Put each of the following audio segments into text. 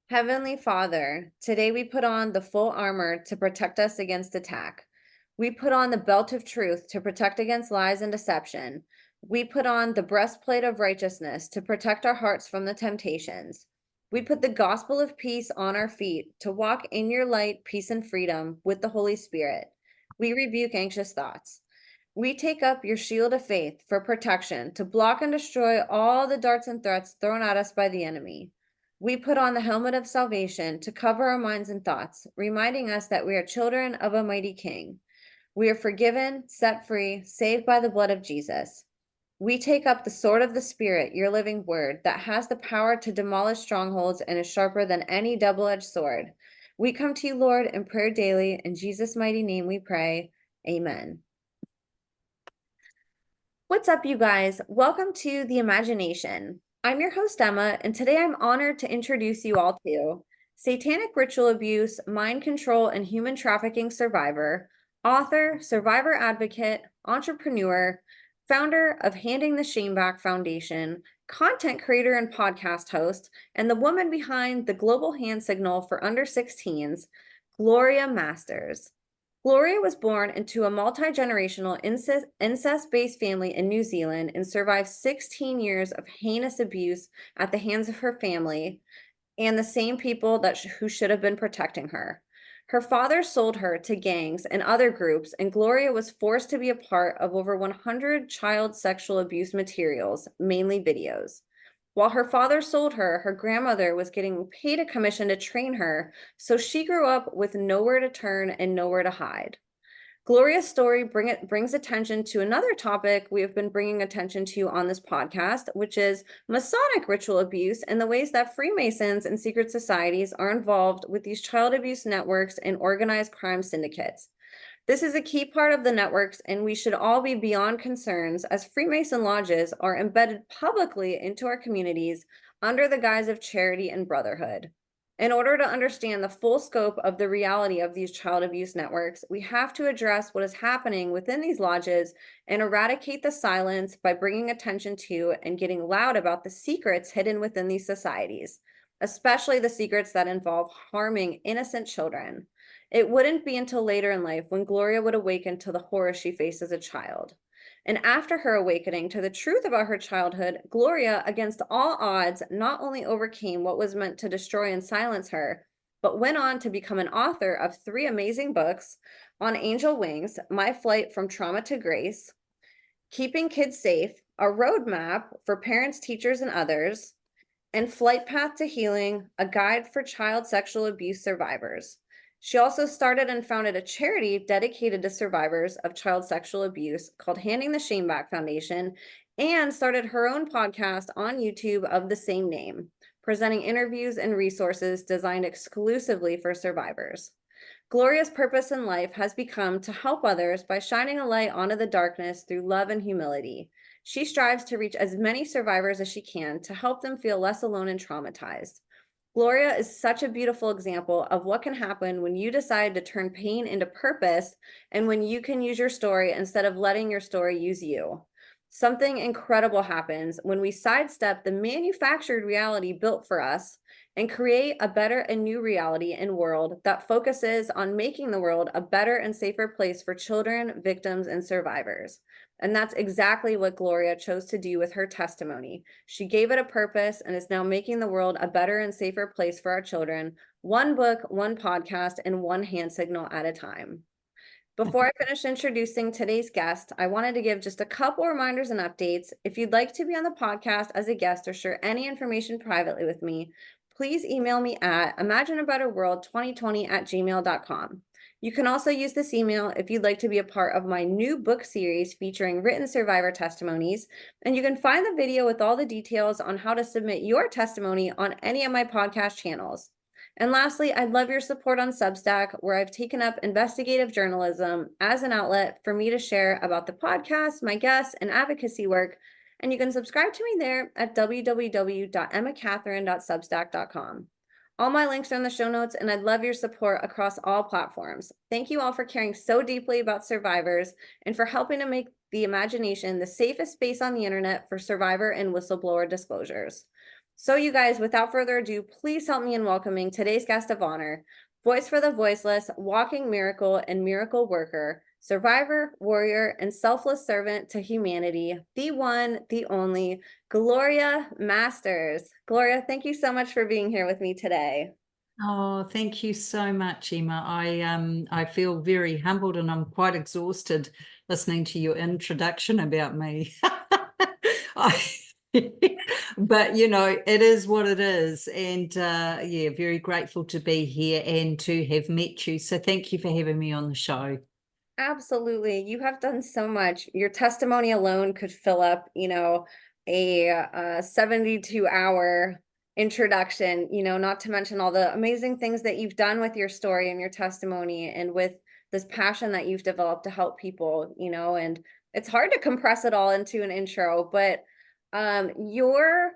Heavenly Father, today we put on the full armor to protect us against attack. We put on the belt of truth to protect against lies and deception. We put on the breastplate of righteousness to protect our hearts from the temptations. We put the gospel of peace on our feet to walk in your light, peace, and freedom with the Holy Spirit. We rebuke anxious thoughts. We take up your shield of faith for protection to block and destroy all the darts and threats thrown at us by the enemy. We put on the helmet of salvation to cover our minds and thoughts, reminding us that we are children of a mighty King. We are forgiven, set free, saved by the blood of Jesus. We take up the sword of the Spirit, your living word, that has the power to demolish strongholds and is sharper than any double-edged sword. We come to you, Lord, in prayer daily. In Jesus' mighty name we pray. Amen. What's up, you guys? Welcome to The Imagination. I'm your host, Emma, and today I'm honored to introduce you all to satanic ritual abuse, mind control, and human trafficking survivor, author, survivor advocate, entrepreneur, founder of Handing the Shame Back Foundation, content creator and podcast host, and the woman behind the global hand signal for under 16s, Gloria Masters. Gloria was born into a multi-generational incest-based family in New Zealand and survived 16 years of heinous abuse at the hands of her family and the same people who should have been protecting her. Her father sold her to gangs and other groups, and Gloria was forced to be a part of over 100 child sexual abuse materials, mainly videos. While her father sold her, her grandmother was getting paid a commission to train her, so she grew up with nowhere to turn and nowhere to hide. Gloria's story brings attention to another topic we have been bringing attention to on this podcast, which is Masonic ritual abuse and the ways that Freemasons and secret societies are involved with these child abuse networks and organized crime syndicates. This is a key part of the networks, and we should all be beyond concerns as Freemason lodges are embedded publicly into our communities under the guise of charity and brotherhood. In order to understand the full scope of the reality of these child abuse networks, we have to address what is happening within these lodges and eradicate the silence by bringing attention to and getting loud about the secrets hidden within these societies, especially the secrets that involve harming innocent children. It wouldn't be until later in life when Gloria would awaken to the horror she faced as a child. And after her awakening to the truth about her childhood, Gloria, against all odds, not only overcame what was meant to destroy and silence her, but went on to become an author of 3 amazing books: On Angel Wings, My Flight from Trauma to Grace, Keeping Kids Safe, A Roadmap for Parents, Teachers, and Others, and Flight Path to Healing, a guide for child sexual abuse survivors. She also started and founded a charity dedicated to survivors of child sexual abuse called Handing the Shame Back Foundation, and started her own podcast on YouTube of the same name, presenting interviews and resources designed exclusively for survivors. Gloria's purpose in life has become to help others by shining a light onto the darkness through love and humility. She strives to reach as many survivors as she can to help them feel less alone and traumatized. Gloria is such a beautiful example of what can happen when you decide to turn pain into purpose and when you can use your story instead of letting your story use you. Something incredible happens when we sidestep the manufactured reality built for us and create a better and new reality and world that focuses on making the world a better and safer place for children, victims, and survivors. And that's exactly what Gloria chose to do with her testimony. She gave it a purpose and is now making the world a better and safer place for our children, one book, one podcast, and one hand signal at a time. Before I finish introducing today's guest, I wanted to give just a couple reminders and updates. If you'd like to be on the podcast as a guest or share any information privately with me, please email me at imagineabetterworld2020@gmail.com. You can also use this email if you'd like to be a part of my new book series featuring written survivor testimonies, and you can find the video with all the details on how to submit your testimony on any of my podcast channels. And lastly, I'd love your support on Substack, where I've taken up investigative journalism as an outlet for me to share about the podcast, my guests, and advocacy work. And you can subscribe to me there at www.emmacatherine.substack.com. All my links are in the show notes, and I'd love your support across all platforms. Thank you all for caring so deeply about survivors and for helping to make the imagination the safest space on the internet for survivor and whistleblower disclosures. So you guys, without further ado, please help me in welcoming today's guest of honor, voice for the voiceless, walking miracle and miracle worker, survivor, warrior, and selfless servant to humanity, the one, the only, Gloria Masters. Gloria, thank you so much for being here with me today. Oh, thank you so much, Emma. I feel very humbled and I'm quite exhausted listening to your introduction about me. I, but it is what it is, and yeah, very grateful to be here and to have met you. So thank you for having me on the show. Absolutely. You have done so much. Your testimony alone could fill up, a 72-hour introduction, not to mention all the amazing things that you've done with your story and your testimony and with this passion that you've developed to help people, and it's hard to compress it all into an intro, but you're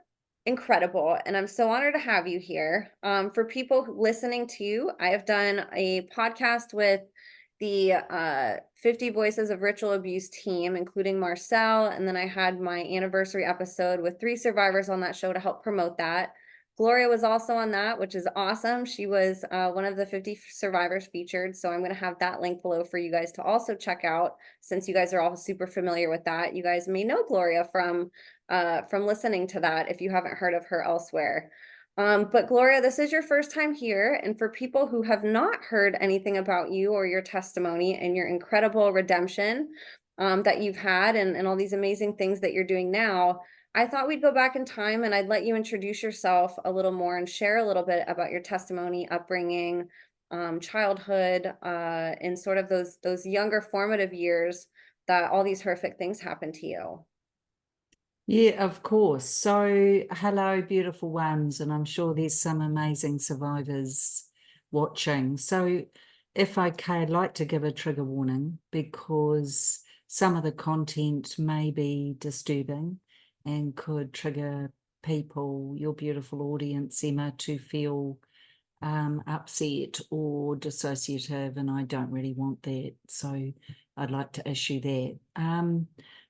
incredible and I'm so honored to have you here. For people listening to you, I have done a podcast with the 50 Voices of Ritual Abuse team, including Marcel. And then I had my anniversary episode with 3 survivors on that show to help promote that. Gloria was also on that, which is awesome. She was one of the 50 survivors featured. So I'm going to have that link below for you guys to also check out, since you guys are all super familiar with that. You guys may know Gloria from listening to that if you haven't heard of her elsewhere. But Gloria, this is your first time here. And for people who have not heard anything about you or your testimony and your incredible redemption that you've had and all these amazing things that you're doing now, I thought we'd go back in time and I'd let you introduce yourself a little more and share a little bit about your testimony, upbringing, childhood, and sort of those younger formative years that all these horrific things happened to you. Yeah, of course. So, hello, beautiful ones, and I'm sure there's some amazing survivors watching. So, if I can, I'd like to give a trigger warning because some of the content may be disturbing and could trigger people, your beautiful audience, Emma, to feel upset or dissociative, and I don't really want that. So, I'd like to issue that.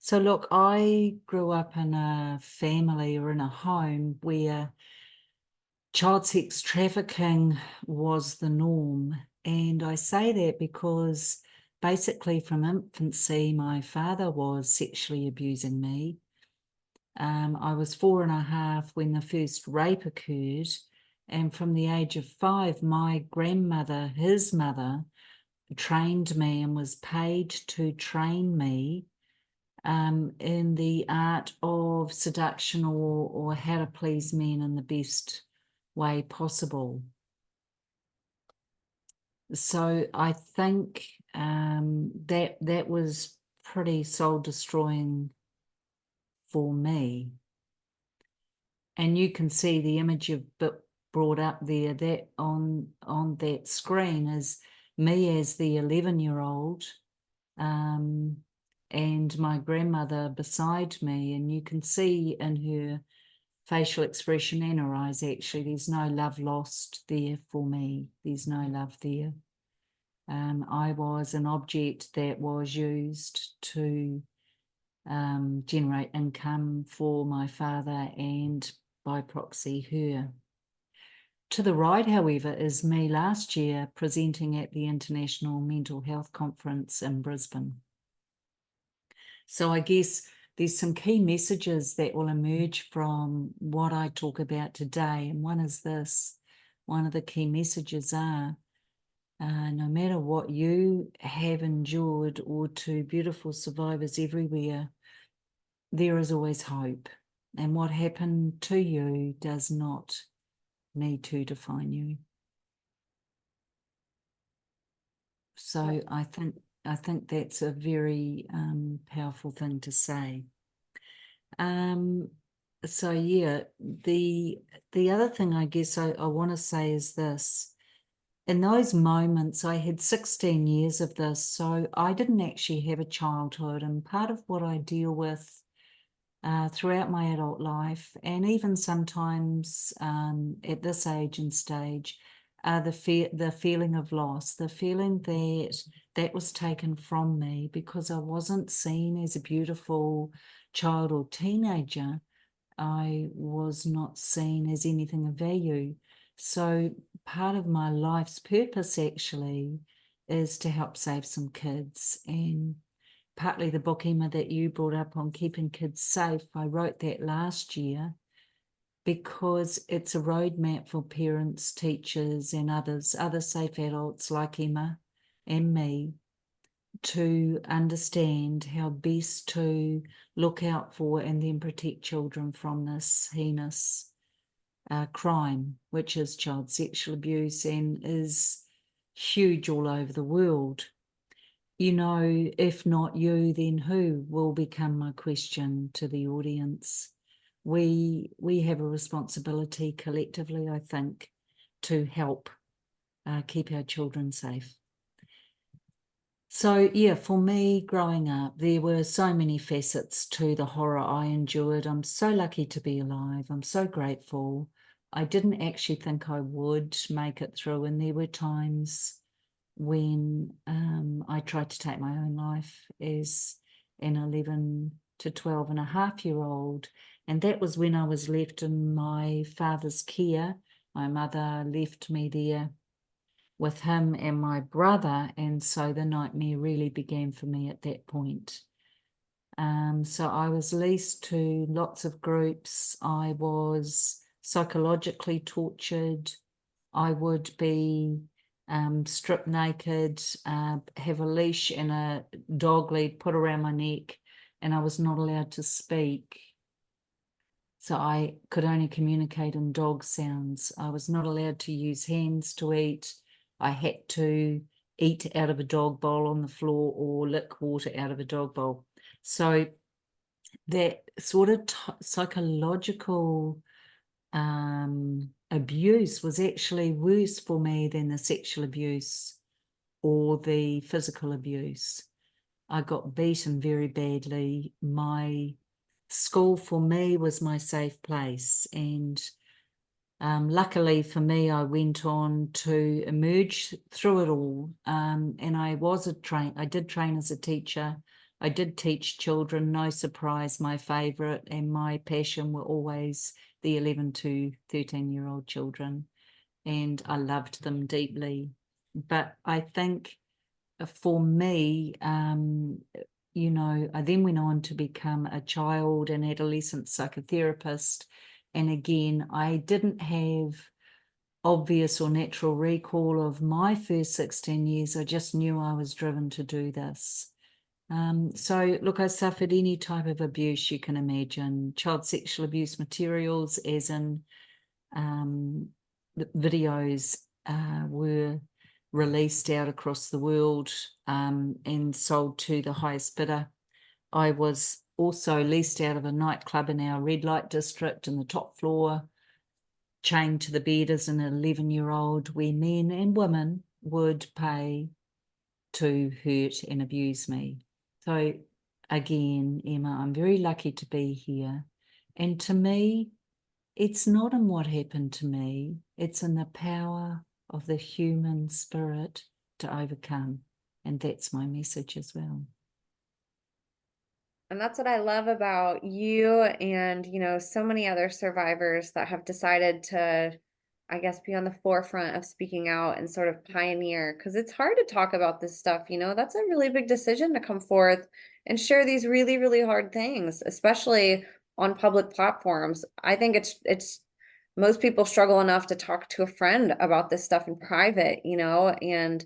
So look, I grew up in a family or in a home where child sex trafficking was the norm. And I say that because basically from infancy, my father was sexually abusing me. I was 4.5 when the first rape occurred. And from the age of 5, my grandmother, his mother, trained me and was paid to train me in the art of seduction or how to please men in the best way possible. So I think that was pretty soul destroying for me. And you can see the image you've brought up there, that on that screen is me as the 11-year-old. And my grandmother beside me, and you can see in her facial expression and her eyes, actually, there's no love lost there for me. There's no love there. I was an object that was used to generate income for my father and by proxy her. To the right, however, is me last year presenting at the International Mental Health Conference in Brisbane. So I guess there's some key messages that will emerge from what I talk about today. And one is this. One of the key messages are, no matter what you have endured, or to beautiful survivors everywhere, there is always hope. And what happened to you does not need to define you. So I think that's a very powerful thing to say. So yeah, the other thing I guess I want to say is this. In those moments, I had 16 years of this, so I didn't actually have a childhood, and part of what I deal with throughout my adult life, and even sometimes at this age and stage, the feeling of loss, the feeling that was taken from me because I wasn't seen as a beautiful child or teenager. I was not seen as anything of value. So part of my life's purpose actually is to help save some kids. And partly the book, Emma, that you brought up on keeping kids safe, I wrote that last year because it's a roadmap for parents, teachers, and others, other safe adults like Emma and me, to understand how best to look out for and then protect children from this heinous crime, which is child sexual abuse and is huge all over the world. You know, if not you, then who, will become my question to the audience. We have a responsibility collectively, I think, to help keep our children safe. So, yeah, for me, growing up, there were so many facets to the horror I endured. I'm so lucky to be alive. I'm so grateful. I didn't actually think I would make it through, and there were times when I tried to take my own life as an 11 to 12 and a half year old. And that was when I was left in my father's care. My mother left me there with him and my brother, and so the nightmare really began for me at that point. So I was leased to lots of groups. I was psychologically tortured. I would be stripped naked, have a leash and a dog lead put around my neck, and I was not allowed to speak. So I could only communicate in dog sounds. I was not allowed to use hands to eat. I had to eat out of a dog bowl on the floor or lick water out of a dog bowl. So that sort of psychological abuse was actually worse for me than the sexual abuse or the physical abuse. I got beaten very badly. My school for me was my safe place, and luckily for me, I went on to emerge through it all. And I did train as a teacher. I did teach children, no surprise, my favourite and my passion were always the 11 to 13-year-old children, and I loved them deeply. But I think for me, you know, I then went on to become a child and adolescent psychotherapist. And again, I didn't have obvious or natural recall of my first 16 years. I just knew I was driven to do this. So look, I suffered any type of abuse you can imagine. Child sexual abuse materials, as in the videos were released out across the world and sold to the highest bidder. I was also leased out of a nightclub in our red light district in the top floor, chained to the bed as an 11-year-old, where men and women would pay to hurt and abuse me. So again, Emma, I'm very lucky to be here. And to me, it's not in what happened to me, it's in the power of the human spirit to overcome. And that's my message as well. And that's what I love about you and, you know, so many other survivors that have decided to, I guess, be on the forefront of speaking out and sort of pioneer, because it's hard to talk about this stuff, you know, that's a really big decision to come forth and share these really, really hard things, especially on public platforms. I think it's most people struggle enough to talk to a friend about this stuff in private, you know, and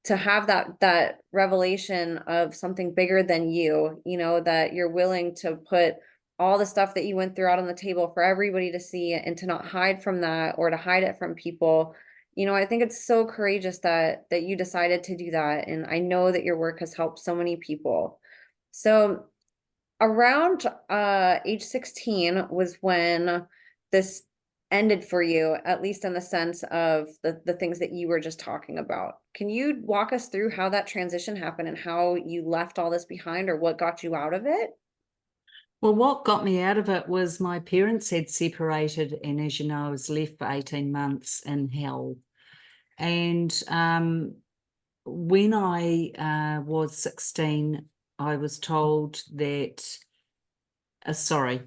to have that revelation of something bigger than you know, that you're willing to put all the stuff that you went through out on the table for everybody to see and to not hide from that or to hide it from people. You know, I think it's so courageous that you decided to do that. And I know that your work has helped so many people. So around age 16 was when this ended for you, at least in the sense of the things that you were just talking about. Can you walk us through how that transition happened and how you left all this behind, or what got you out of it? Well, what got me out of it was my parents had separated, and as you know, I was left for 18 months in hell. And when I was 16, I was told that, sorry,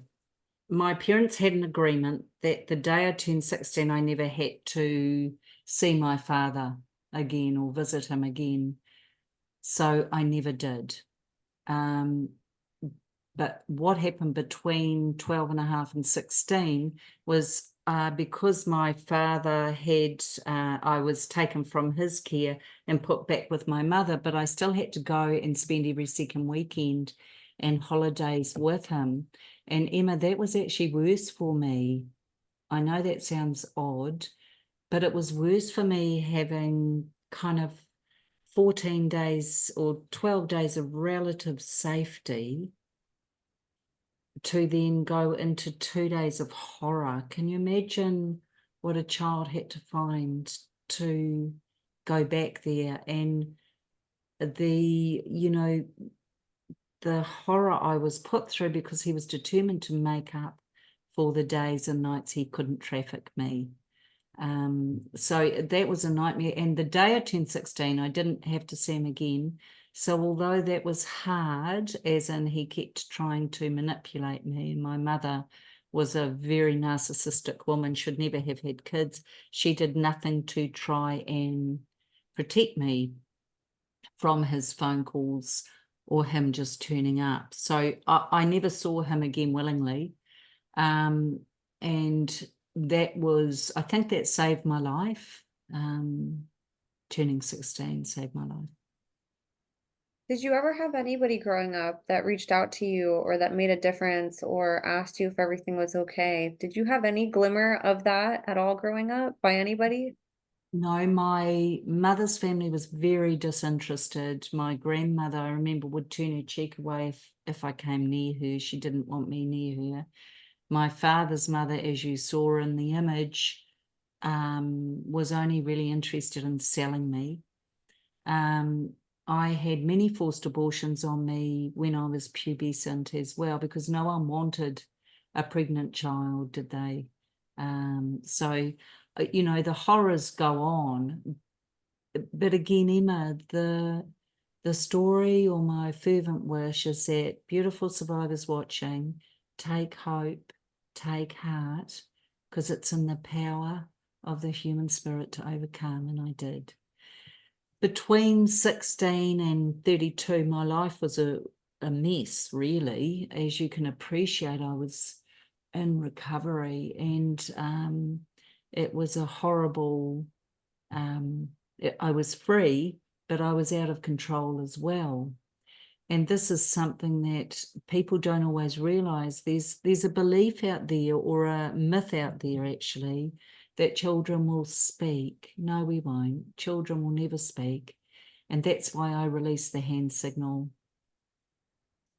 my parents had an agreement that the day I turned 16, I never had to see my father again or visit him again. So I never did. But what happened between 12 and a half and 16 was because my father had, I was taken from his care and put back with my mother, but I still had to go and spend every second weekend and holidays with him. And Emma, that was actually worse for me. I know that sounds odd, but it was worse for me having kind of 14 days or 12 days of relative safety to then go into 2 days of horror. Can you imagine what a child had to find to go back there? And the horror I was put through because he was determined to make up for the days and nights he couldn't traffic me. So that was a nightmare. And the day I turned 16, I didn't have to see him again. So although that was hard, as in he kept trying to manipulate me, and my mother was a very narcissistic woman, should never have had kids, she did nothing to try and protect me from his phone calls or him just turning up. So I never saw him again willingly. And that was, I think that saved my life. Turning 16 saved my life. Did you ever have anybody growing up that reached out to you or that made a difference or asked you if everything was okay? Did you have any glimmer of that at all growing up by anybody? No, my mother's family was very disinterested. My grandmother, I remember, would turn her cheek away if I came near her. She didn't want me near her. My father's mother, as you saw in the image, was only really interested in selling me. I had many forced abortions on me when I was pubescent as well, because no one wanted a pregnant child, did they? So, the horrors go on. But again, Emma, the story or my fervent wish is that beautiful survivors watching, take hope, take heart, because it's in the power of the human spirit to overcome, and I did. Between 16 and 32, my life was a mess, really. As you can appreciate, I was in recovery, and it was a horrible, I was free, but I was out of control as well. And this is something that people don't always realize. There's a belief out there, or a myth out there actually, that children will speak. No, we won't. Children will never speak. And that's why I released the hand signal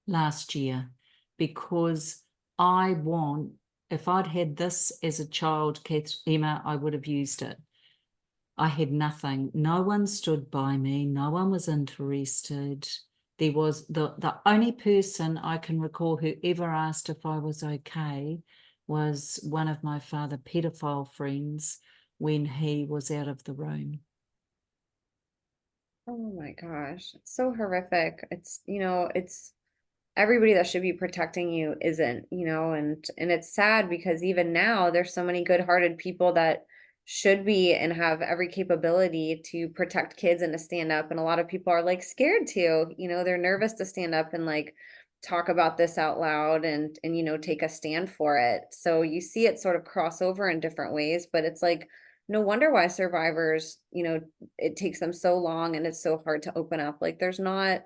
last year, because if I'd had this as a child, Emma, I would have used it. I had nothing. No one stood by me. No one was interested. There was the only person I can recall who ever asked if I was okay was one of my father pedophile friends when he was out of the room. Oh my gosh, it's so horrific. It's everybody that should be protecting you isn't, and it's sad because even now there's so many good-hearted people that should be and have every capability to protect kids and to stand up, and a lot of people are like scared to, they're nervous to stand up and like talk about this out loud and take a stand for it. So you see it sort of cross over in different ways, but it's like no wonder why survivors, it takes them so long and it's so hard to open up. Like there's not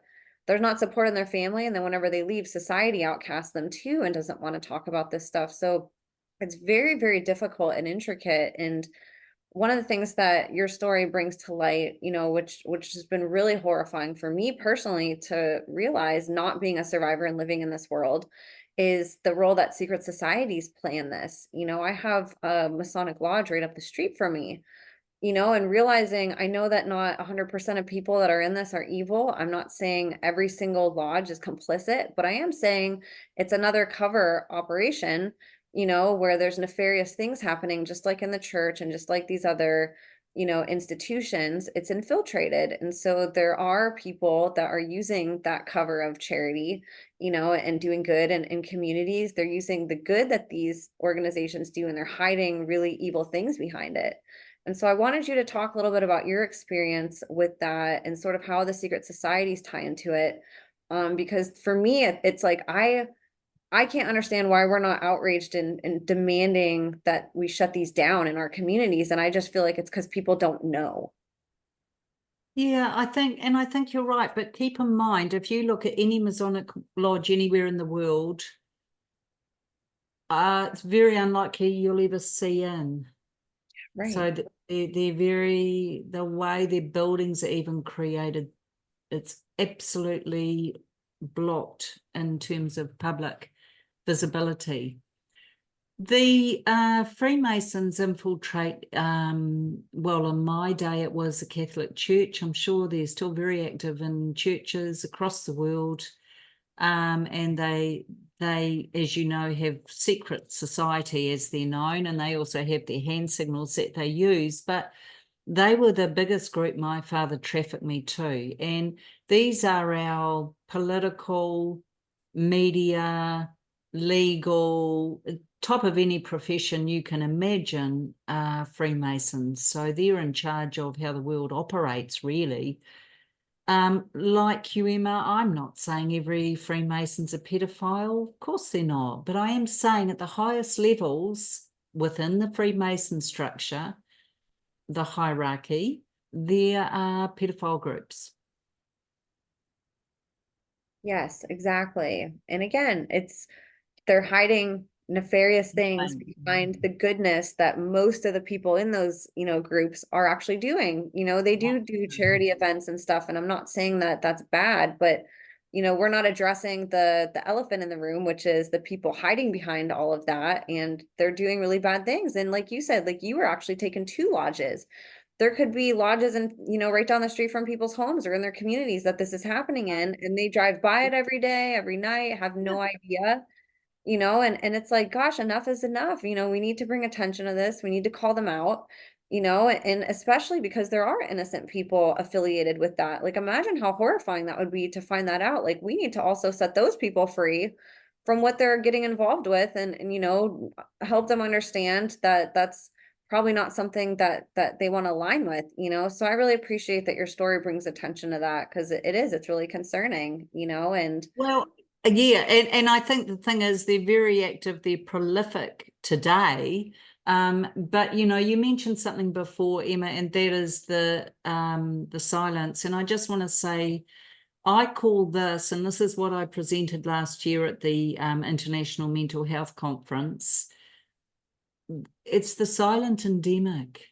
support in their family, and then whenever they leave, society outcasts them too and doesn't want to talk about this stuff. So it's very, very difficult and intricate. And one of the things that your story brings to light, which has been really horrifying for me personally to realize, not being a survivor and living in this world, is the role that secret societies play in this. I have a Masonic lodge right up the street from me, and realizing I know that not 100% of people that are in this are evil. I'm not saying every single lodge is complicit, but I am saying it's another cover operation, where there's nefarious things happening, just like in the church and just like these other institutions, it's infiltrated. And so there are people that are using that cover of charity, and doing good in communities. They're using the good that these organizations do, and they're hiding really evil things behind it. And so I wanted you to talk a little bit about your experience with that and sort of how the secret societies tie into it. Because for me, it's like I can't understand why we're not outraged and demanding that we shut these down in our communities. And I just feel like it's because people don't know. Yeah, I think you're right. But keep in mind, if you look at any Masonic lodge anywhere in the world, it's very unlikely you'll ever see in. Right. So they're very, the way their buildings are even created, it's absolutely blocked in terms of public visibility. The Freemasons infiltrate, well, in my day it was the Catholic Church. I'm sure they're still very active in churches across the world. And they, as you know, have secret society as they're known, and they also have their hand signals that they use. But they were the biggest group my father trafficked me to. And these are our political, media, legal, top of any profession you can imagine, Freemasons. So they're in charge of how the world operates, really. Like you, Emma, I'm not saying every Freemason's a pedophile. Of course they're not. But I am saying at the highest levels within the Freemason structure, the hierarchy, there are pedophile groups. Yes, exactly. And again, they're hiding nefarious things behind the goodness that most of the people in those, groups are actually doing. They do charity events and stuff, and I'm not saying that that's bad, but we're not addressing the elephant in the room, which is the people hiding behind all of that, and they're doing really bad things. And like you said, like you were actually taking two lodges. There could be lodges and right down the street from people's homes or in their communities that this is happening in, and they drive by it every day, every night, have no idea, and it's like, gosh, enough is enough. We need to bring attention to this. We need to call them out, and especially because there are innocent people affiliated with that. Like, imagine how horrifying that would be to find that out. Like, we need to also set those people free from what they're getting involved with, and help them understand that that's probably not something that they want to align with. So I really appreciate that your story brings attention to that, because it's really concerning, and Well, yeah, and I think the thing is they're very active, they're prolific today. But you mentioned something before, Emma, and that is the silence. And I just want to say, I call this, and this is what I presented last year at the International Mental Health Conference. It's the silent endemic.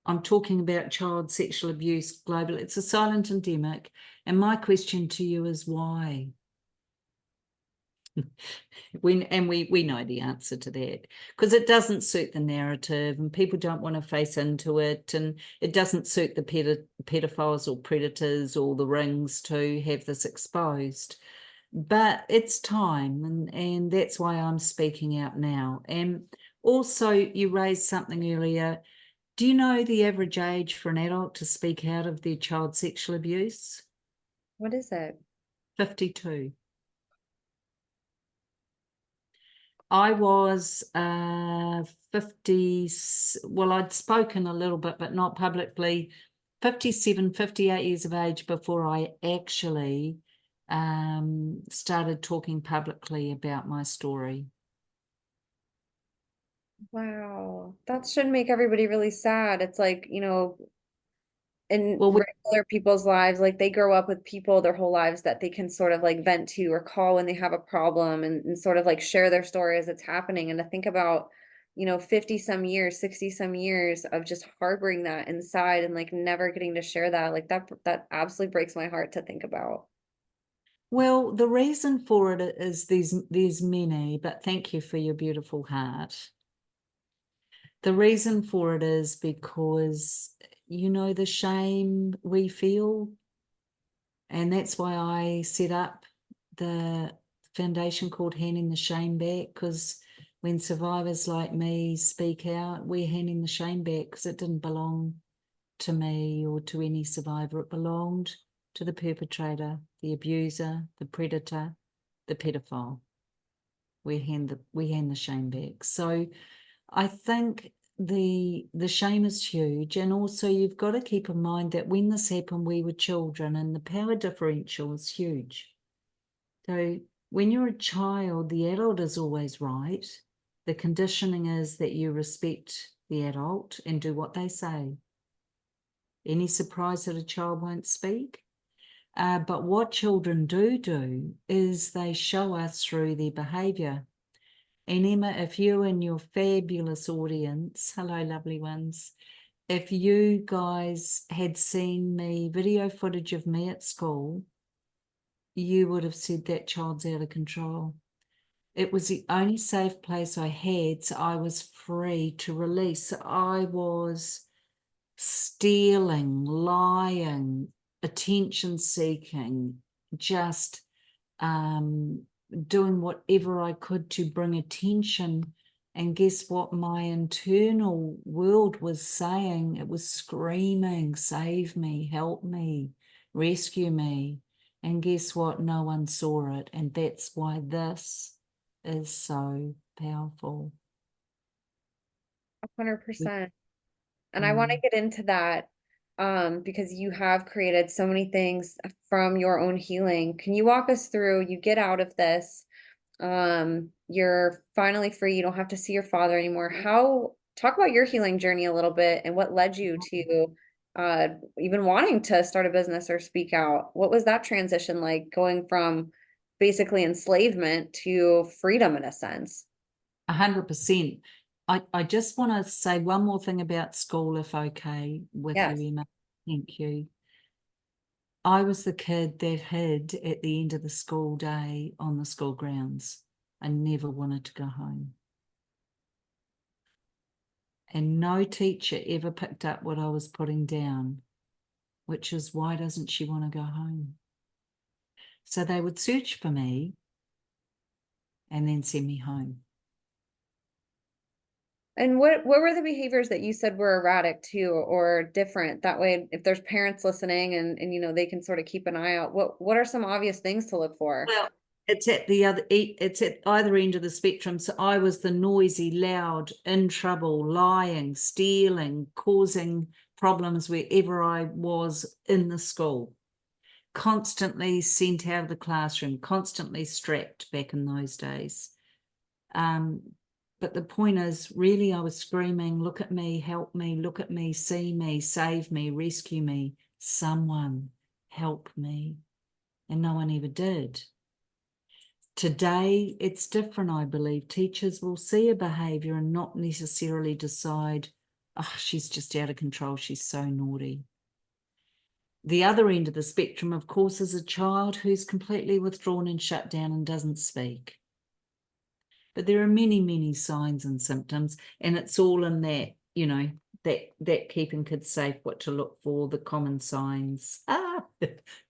I'm talking about child sexual abuse globally. It's a silent endemic. And my question to you is why? We know the answer to that, because it doesn't suit the narrative and people don't want to face into it, and it doesn't suit the pedophiles or predators or the rings to have this exposed. But it's time, and that's why I'm speaking out now. And also, you raised something earlier. Do you know the average age for an adult to speak out of their child sexual abuse? what is it? 52. I was 50, well, I'd spoken a little bit, but not publicly, 57, 58 years of age before I actually started talking publicly about my story. Wow, that should make everybody really sad. It's like, in Well, regular people's lives, like they grow up with people their whole lives that they can sort of like vent to or call when they have a problem, and sort of like share their story as it's happening. And to think about, 50 some years, 60 some years of just harboring that inside and like never getting to share that, like that absolutely breaks my heart to think about. well, the reason for it is there's many, but thank you for your beautiful heart. The reason for it is because, the shame we feel. And that's why I set up the foundation called Handing the Shame Back, because when survivors like me speak out, we're handing the shame back because it didn't belong to me or to any survivor. It belonged to the perpetrator, the abuser, the predator, the pedophile. We hand the shame back. So I think the shame is huge, and also you've got to keep in mind that when this happened, we were children, and the power differential is huge. So when you're a child, the adult is always right. The conditioning is that you respect the adult and do what they say. Any surprise that a child won't speak? But what children do is they show us through their behavior. And Emma, if you and your fabulous audience, hello lovely ones, if you guys had seen me, video footage of me at school, you would have said that child's out of control. It was the only safe place I had, so I was free to release. I was stealing, lying, attention seeking, just doing whatever I could to bring attention. And guess what my internal world was saying? It was screaming, save me, help me, rescue me. And guess what? No one saw it. And that's why this is so powerful. 100%. And I want to get into that because you have created so many things from your own healing. Can you walk us through, you get out of this, you're finally free, you don't have to see your father anymore. Talk about your healing journey a little bit and what led you to even wanting to start a business or speak out. What was that transition like, going from basically enslavement to freedom in a sense? 100%. I just want to say one more thing about school, if okay with Yes. you, Emma. Thank you. I was the kid that hid at the end of the school day on the school grounds. I never wanted to go home. And no teacher ever picked up what I was putting down, which is, why doesn't she want to go home? So they would search for me and then send me home. And what were the behaviors that you said were erratic too, or different? That way, if there's parents listening and you know they can sort of keep an eye out. What are some obvious things to look for? Well, it's at either end of the spectrum. So I was the noisy, loud, in trouble, lying, stealing, causing problems wherever I was in the school. Constantly sent out of the classroom, constantly strapped back in those days. But the point is, really, I was screaming, look at me, help me, look at me, see me, save me, rescue me, someone help me. And no one ever did. Today, it's different, I believe. Teachers will see a behaviour and not necessarily decide, oh, she's just out of control, she's so naughty. The other end of the spectrum, of course, is a child who's completely withdrawn and shut down and doesn't speak. But there are many, many signs and symptoms, and it's all in that, you know, that keeping kids safe, what to look for, the common signs,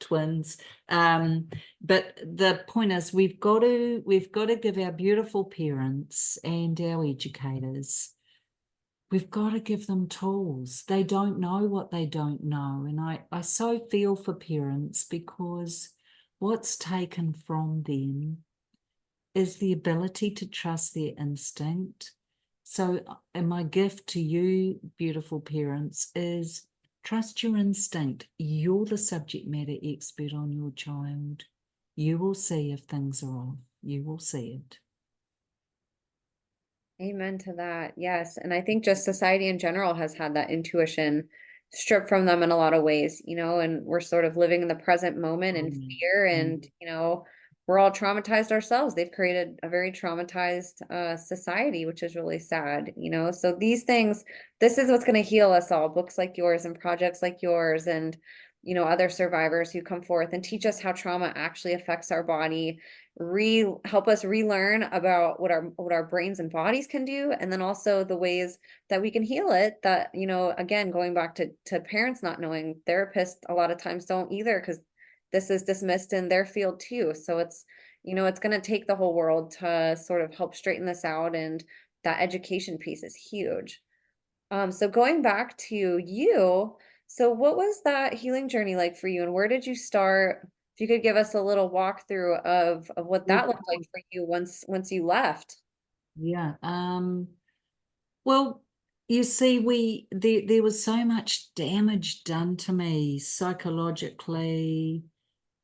twins. But the point is, we've got to give our beautiful parents and our educators, we've got to give them tools. They don't know what they don't know. And I so feel for parents, because what's taken from them is the ability to trust their instinct. So, and my gift to you, beautiful parents, is trust your instinct. You're the subject matter expert on your child. You will see if things are off. You will see it. Amen to that. Yes. And I think just society in general has had that intuition stripped from them in a lot of ways, you know, and we're sort of living in the present moment in fear and, you know, we're all traumatized ourselves. They've created a very traumatized society, which is really sad, you know. So these things, this is what's going to heal us all. Books like yours and projects like yours and, you know, other survivors who come forth and teach us how trauma actually affects our body, help us relearn about what our brains and bodies can do, and then also the ways that we can heal it. That, you know, again, going back to parents not knowing, therapists a lot of times don't either, because this is dismissed in their field too. So it's, you know, it's going to take the whole world to sort of help straighten this out, and that education piece is huge. So going back to you, So what was that healing journey like for you, and where did you start? If you could give us a little walkthrough of what Of that looked like course. for you once you left. Yeah. Well, you see, there was so much damage done to me psychologically,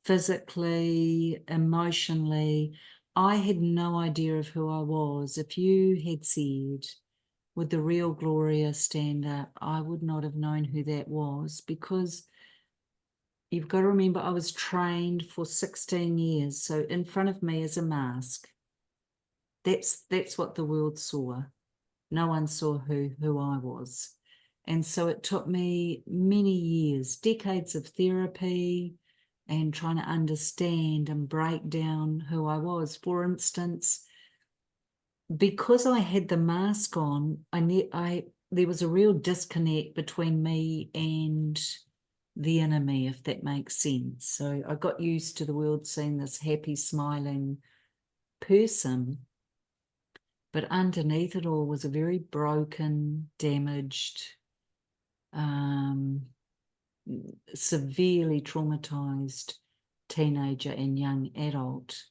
physically, emotionally. I had no idea of who I was. If you had said, would the real Gloria stand up, I would not have known who that was, because you've got to remember I was trained for 16 years. So in front of me is a mask. That's what the world saw. No one saw who I was. And so it took me many years, decades of therapy and trying to understand and break down who I was. For instance, because I had the mask on, there was a real disconnect between me and the enemy, if that makes sense. So I got used to the world seeing this happy, smiling person, but underneath it all was a very broken, damaged, um, severely traumatized teenager and young adult.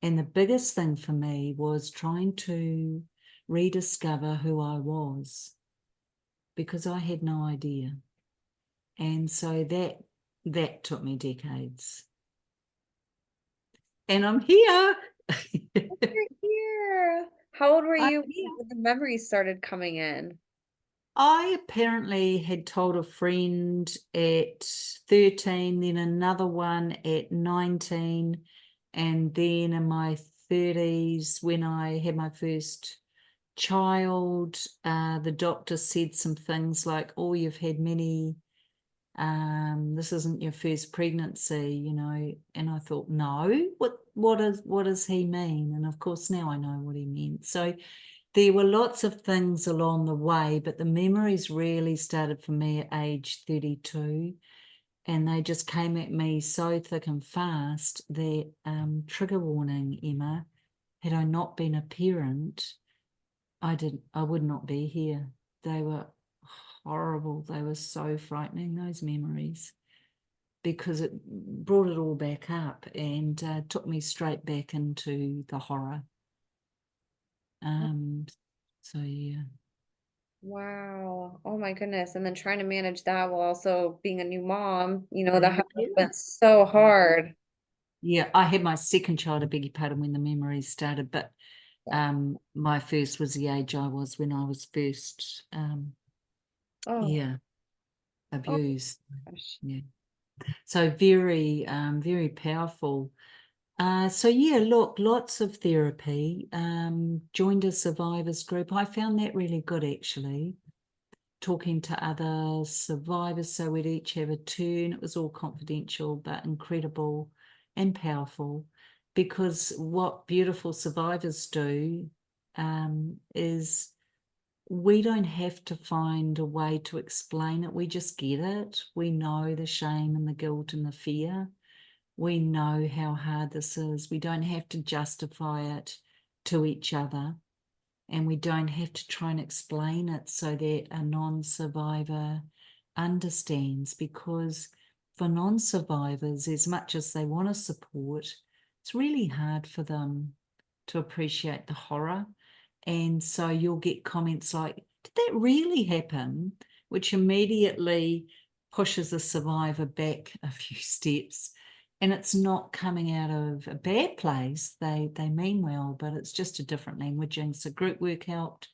And the biggest thing for me was trying to rediscover who I was, because I had no idea. And so that took me decades. And I'm here. You're here. How old were I'm you here. when the memories started coming in? I apparently had told a friend at 13, then another one at 19, and then in my 30s, when I had my first child, the doctor said some things like, oh, you've had many, this isn't your first pregnancy, and I thought, no, what does he mean? And of course now I know what he meant. So there were lots of things along the way, but the memories really started for me at age 32, and they just came at me so thick and fast that, trigger warning, Emma, had I not been a parent, I would not be here. They were horrible. They were so frightening, those memories, because it brought it all back up and took me straight back into the horror. Um, so yeah. Wow. Oh my goodness. And then trying to manage that while also being a new mom, that had to have Yeah. been so hard. Yeah, I had my second child, I beg your pardon, when the memories started, but my first was the age I was when I was first, Oh, yeah, oh abused. gosh. Yeah, so very, very powerful. So yeah, look, lots of therapy. Joined a survivors group. I found that really good, actually. Talking to other survivors, so we'd each have a turn. It was all confidential, but incredible and powerful, because what beautiful survivors do, is we don't have to find a way to explain it. We just get it. We know the shame and the guilt and the fear. We know how hard this is. We don't have to justify it to each other, and we don't have to try and explain it so that a non-survivor understands, because for non-survivors, as much as they want to support, it's really hard for them to appreciate the horror. And so you'll get comments like, did that really happen? Which immediately pushes the survivor back a few steps. And it's not coming out of a bad place. They mean well, but it's just a different languaging. So group work helped.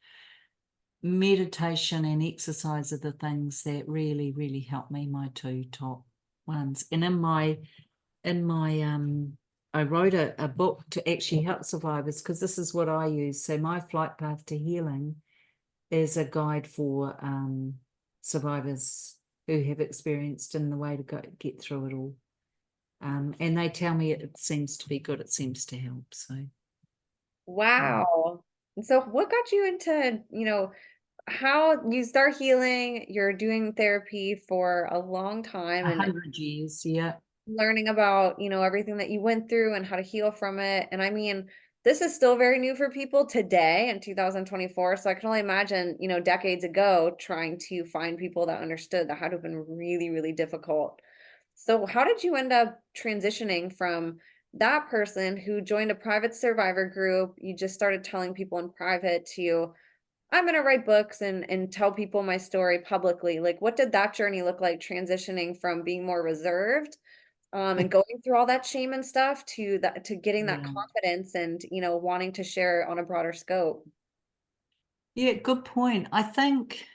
Meditation and exercise are the things that really, really helped me, my two top ones. And in my I wrote a book to actually help survivors, because this is what I use. So my flight path to healing is a guide for survivors who have experienced, in the way to get through it all. And they tell me it seems to be good. It seems to help. So yeah, Wow. And so what got you into, how you start healing, you're doing therapy for a long time and 100 years. Yeah. learning about, everything that you went through and how to heal from it. And I mean, this is still very new for people today in 2024. So I can only imagine, decades ago, trying to find people that understood. That had to have been really, really difficult. So how did you end up transitioning from that person who joined a private survivor group, you just started telling people in private, to I'm going to write books and tell people my story publicly? Like, what did that journey look like, transitioning from being more reserved, and going through all that shame and stuff, to getting that Yeah. confidence and, wanting to share on a broader scope? Yeah, good point. I think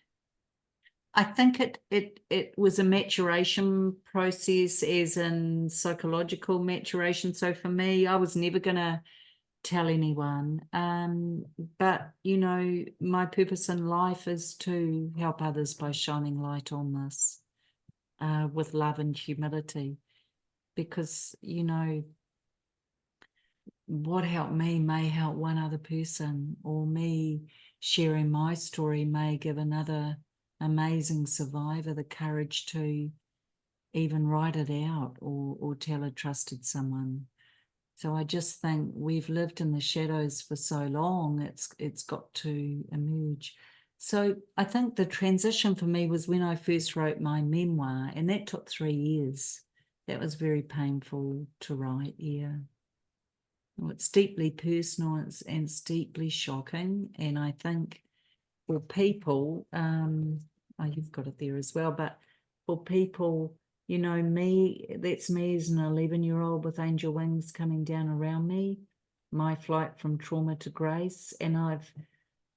it was a maturation process, as in psychological maturation. So for me, I was never gonna tell anyone. But my purpose in life is to help others by shining light on this, with love and humility. Because, what helped me may help one other person, or me sharing my story may give another amazing survivor the courage to even write it out, or tell a trusted someone. So I just think we've lived in the shadows for so long, it's got to emerge. So I think the transition for me was when I first wrote my memoir, and that took 3 years. That was very painful to write, yeah. Well, it's deeply personal, and it's deeply shocking. And I think for people, oh, you've got it there as well, but for people, that's me as an 11-year-old with angel wings coming down around me, my flight from trauma to grace. And I've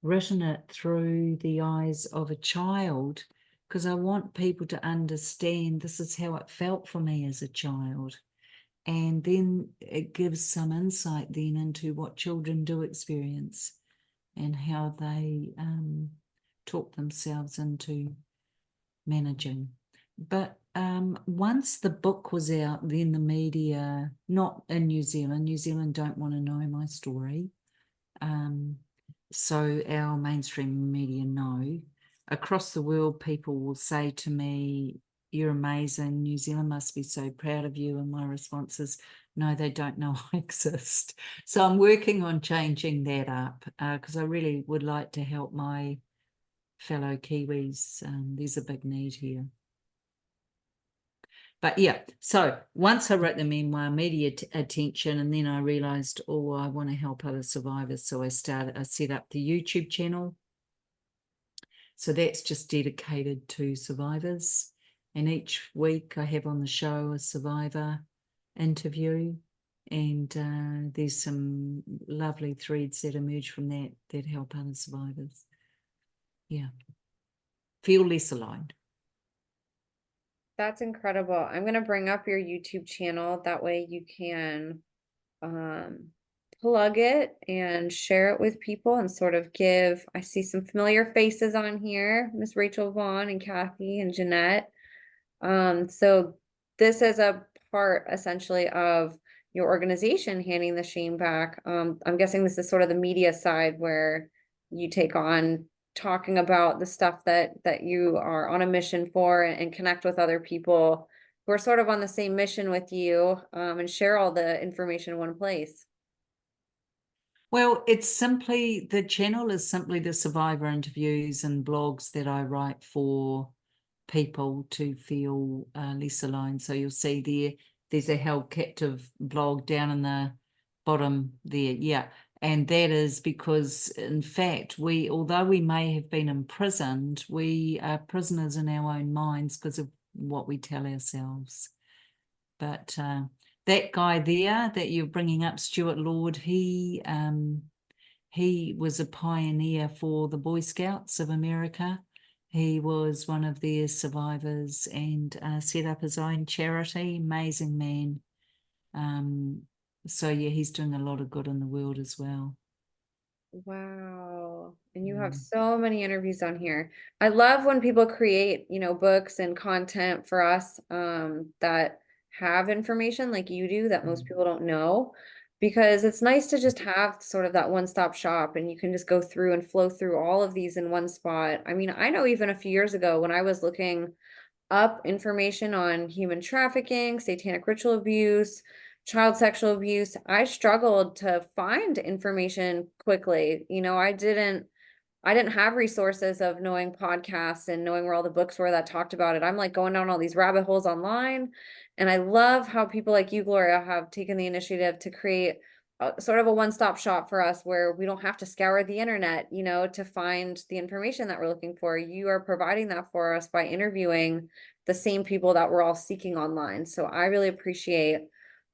written it through the eyes of a child, because I want people to understand this is how it felt for me as a child. And then it gives some insight then into what children do experience, and how they talk themselves into managing. But once the book was out, then the media, not in New Zealand don't want to know my story. So our mainstream media know. Across the world, people will say to me, "You're amazing. New Zealand must be so proud of you." And my response is, "No, they don't know I exist." So I'm working on changing that up, because I really would like to help my fellow Kiwis. There's a big need here. But yeah, so once I wrote the memoir, media attention, and then I realized, oh, I want to help other survivors. So I set up the YouTube channel. So that's just dedicated to survivors. And each week I have on the show a survivor interview. And there's some lovely threads that emerge from that help other survivors. Yeah. Feel less alone. That's incredible. I'm going to bring up your YouTube channel. That way you can um, plug it and share it with people and sort of give. I see some familiar faces on here, Miss Rachel Vaughn and Kathy and Jeanette. So this is a part essentially of your organization handing the shame back. I'm guessing this is sort of the media side where you take on talking about the stuff that you are on a mission for, and connect with other people who are sort of on the same mission with you, and share all the information in one place. Well, the channel is simply the survivor interviews and blogs that I write for people to feel less alone. So you'll see there's a held captive blog down in the bottom there. Yeah. And that is because, in fact, although we may have been imprisoned, we are prisoners in our own minds because of what we tell ourselves. But that guy there that you're bringing up, Stuart Lord, he was a pioneer for the Boy Scouts of America. He was one of their survivors, and set up his own charity. Amazing man. So yeah, he's doing a lot of good in the world as well. Wow. And you have Mm. so many interviews on here. I love when people create, books and content for us, that have information like you do that most people don't know, because it's nice to just have sort of that one-stop shop, and you can just go through and flow through all of these in one spot. I mean, I know even a few years ago when I was looking up information on human trafficking, satanic ritual abuse, child sexual abuse, I struggled to find information quickly. I didn't have resources of knowing podcasts and knowing where all the books were that talked about it. I'm like going down all these rabbit holes online. And I love how people like you, Gloria, have taken the initiative to create sort of a one-stop shop for us where we don't have to scour the internet, to find the information that we're looking for. You are providing that for us by interviewing the same people that we're all seeking online. So I really appreciate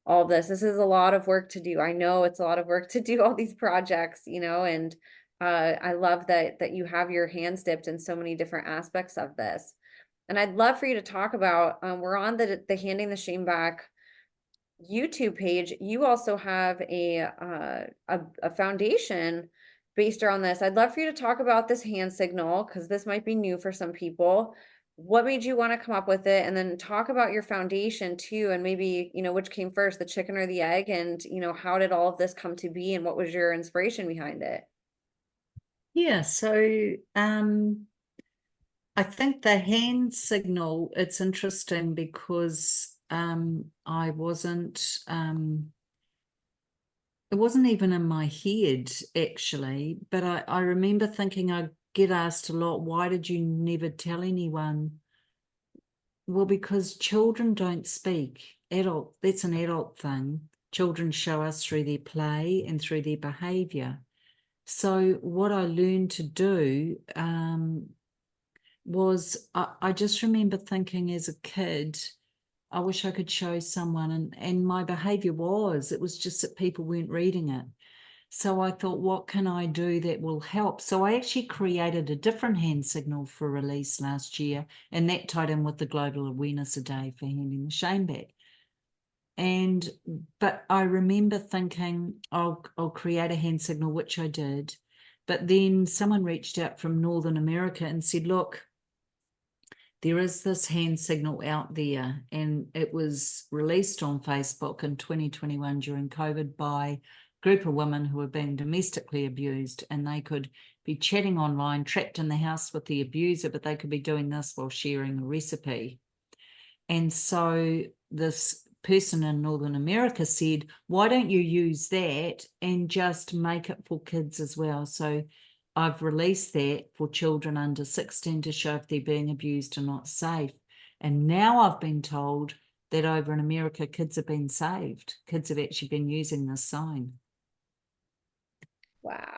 all this. This is a lot of work to do. I know it's a lot of work to do all these projects, and I love that you have your hands dipped in so many different aspects of this. And I'd love for you to talk about, we're on the Handing the Shame Back YouTube page. You also have a foundation based around this. I'd love for you to talk about this hand signal because this might be new for some people. What made you want to come up with it? And then talk about your foundation too, and maybe, which came first, the chicken or the egg, and how did all of this come to be and what was your inspiration behind it? Yeah, so I think the hand signal, it's interesting because I wasn't it wasn't even in my head actually, but I remember thinking I get asked a lot, why did you never tell anyone? Well, because children don't speak. That's an adult thing. Children show us through their play and through their behavior. So what I learned to do was I just remember thinking as a kid, I wish I could show someone, and my behavior it was just that people weren't reading it. So I thought, what can I do that will help? So I actually created a different hand signal for release last year, and that tied in with the Global Awareness Day for handing the shame back. But I remember thinking, I'll create a hand signal, which I did. But then someone reached out from Northern America and said, look, there is this hand signal out there, and it was released on Facebook in 2021 during COVID by a group of women who were being domestically abused, and they could be chatting online, trapped in the house with the abuser, but they could be doing this while sharing a recipe. And so this person in Northern America said, why don't you use that and just make it for kids as well? So I've released that for children under 16 to show if they're being abused or not safe. And now I've been told that over in America, kids have been saved. Kids have actually been using this sign. Wow.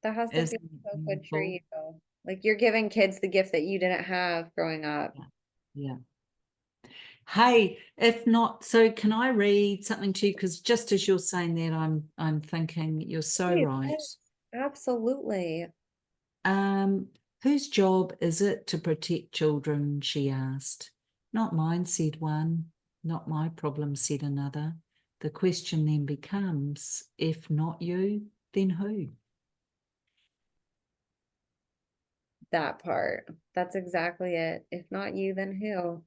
That has to feel Isn't so it good for beautiful? you. Like you're giving kids the gift that you didn't have growing up. Yeah. Yeah. Hey, if not, so can I read something to you? Because just as you're saying that, I'm thinking you're so Yes, right. absolutely. Um, whose job is it to protect children? She asked. Not mine, said one. Not my problem, said another. The question then becomes, if not you, then who? That part. That's exactly it. If not you, then who?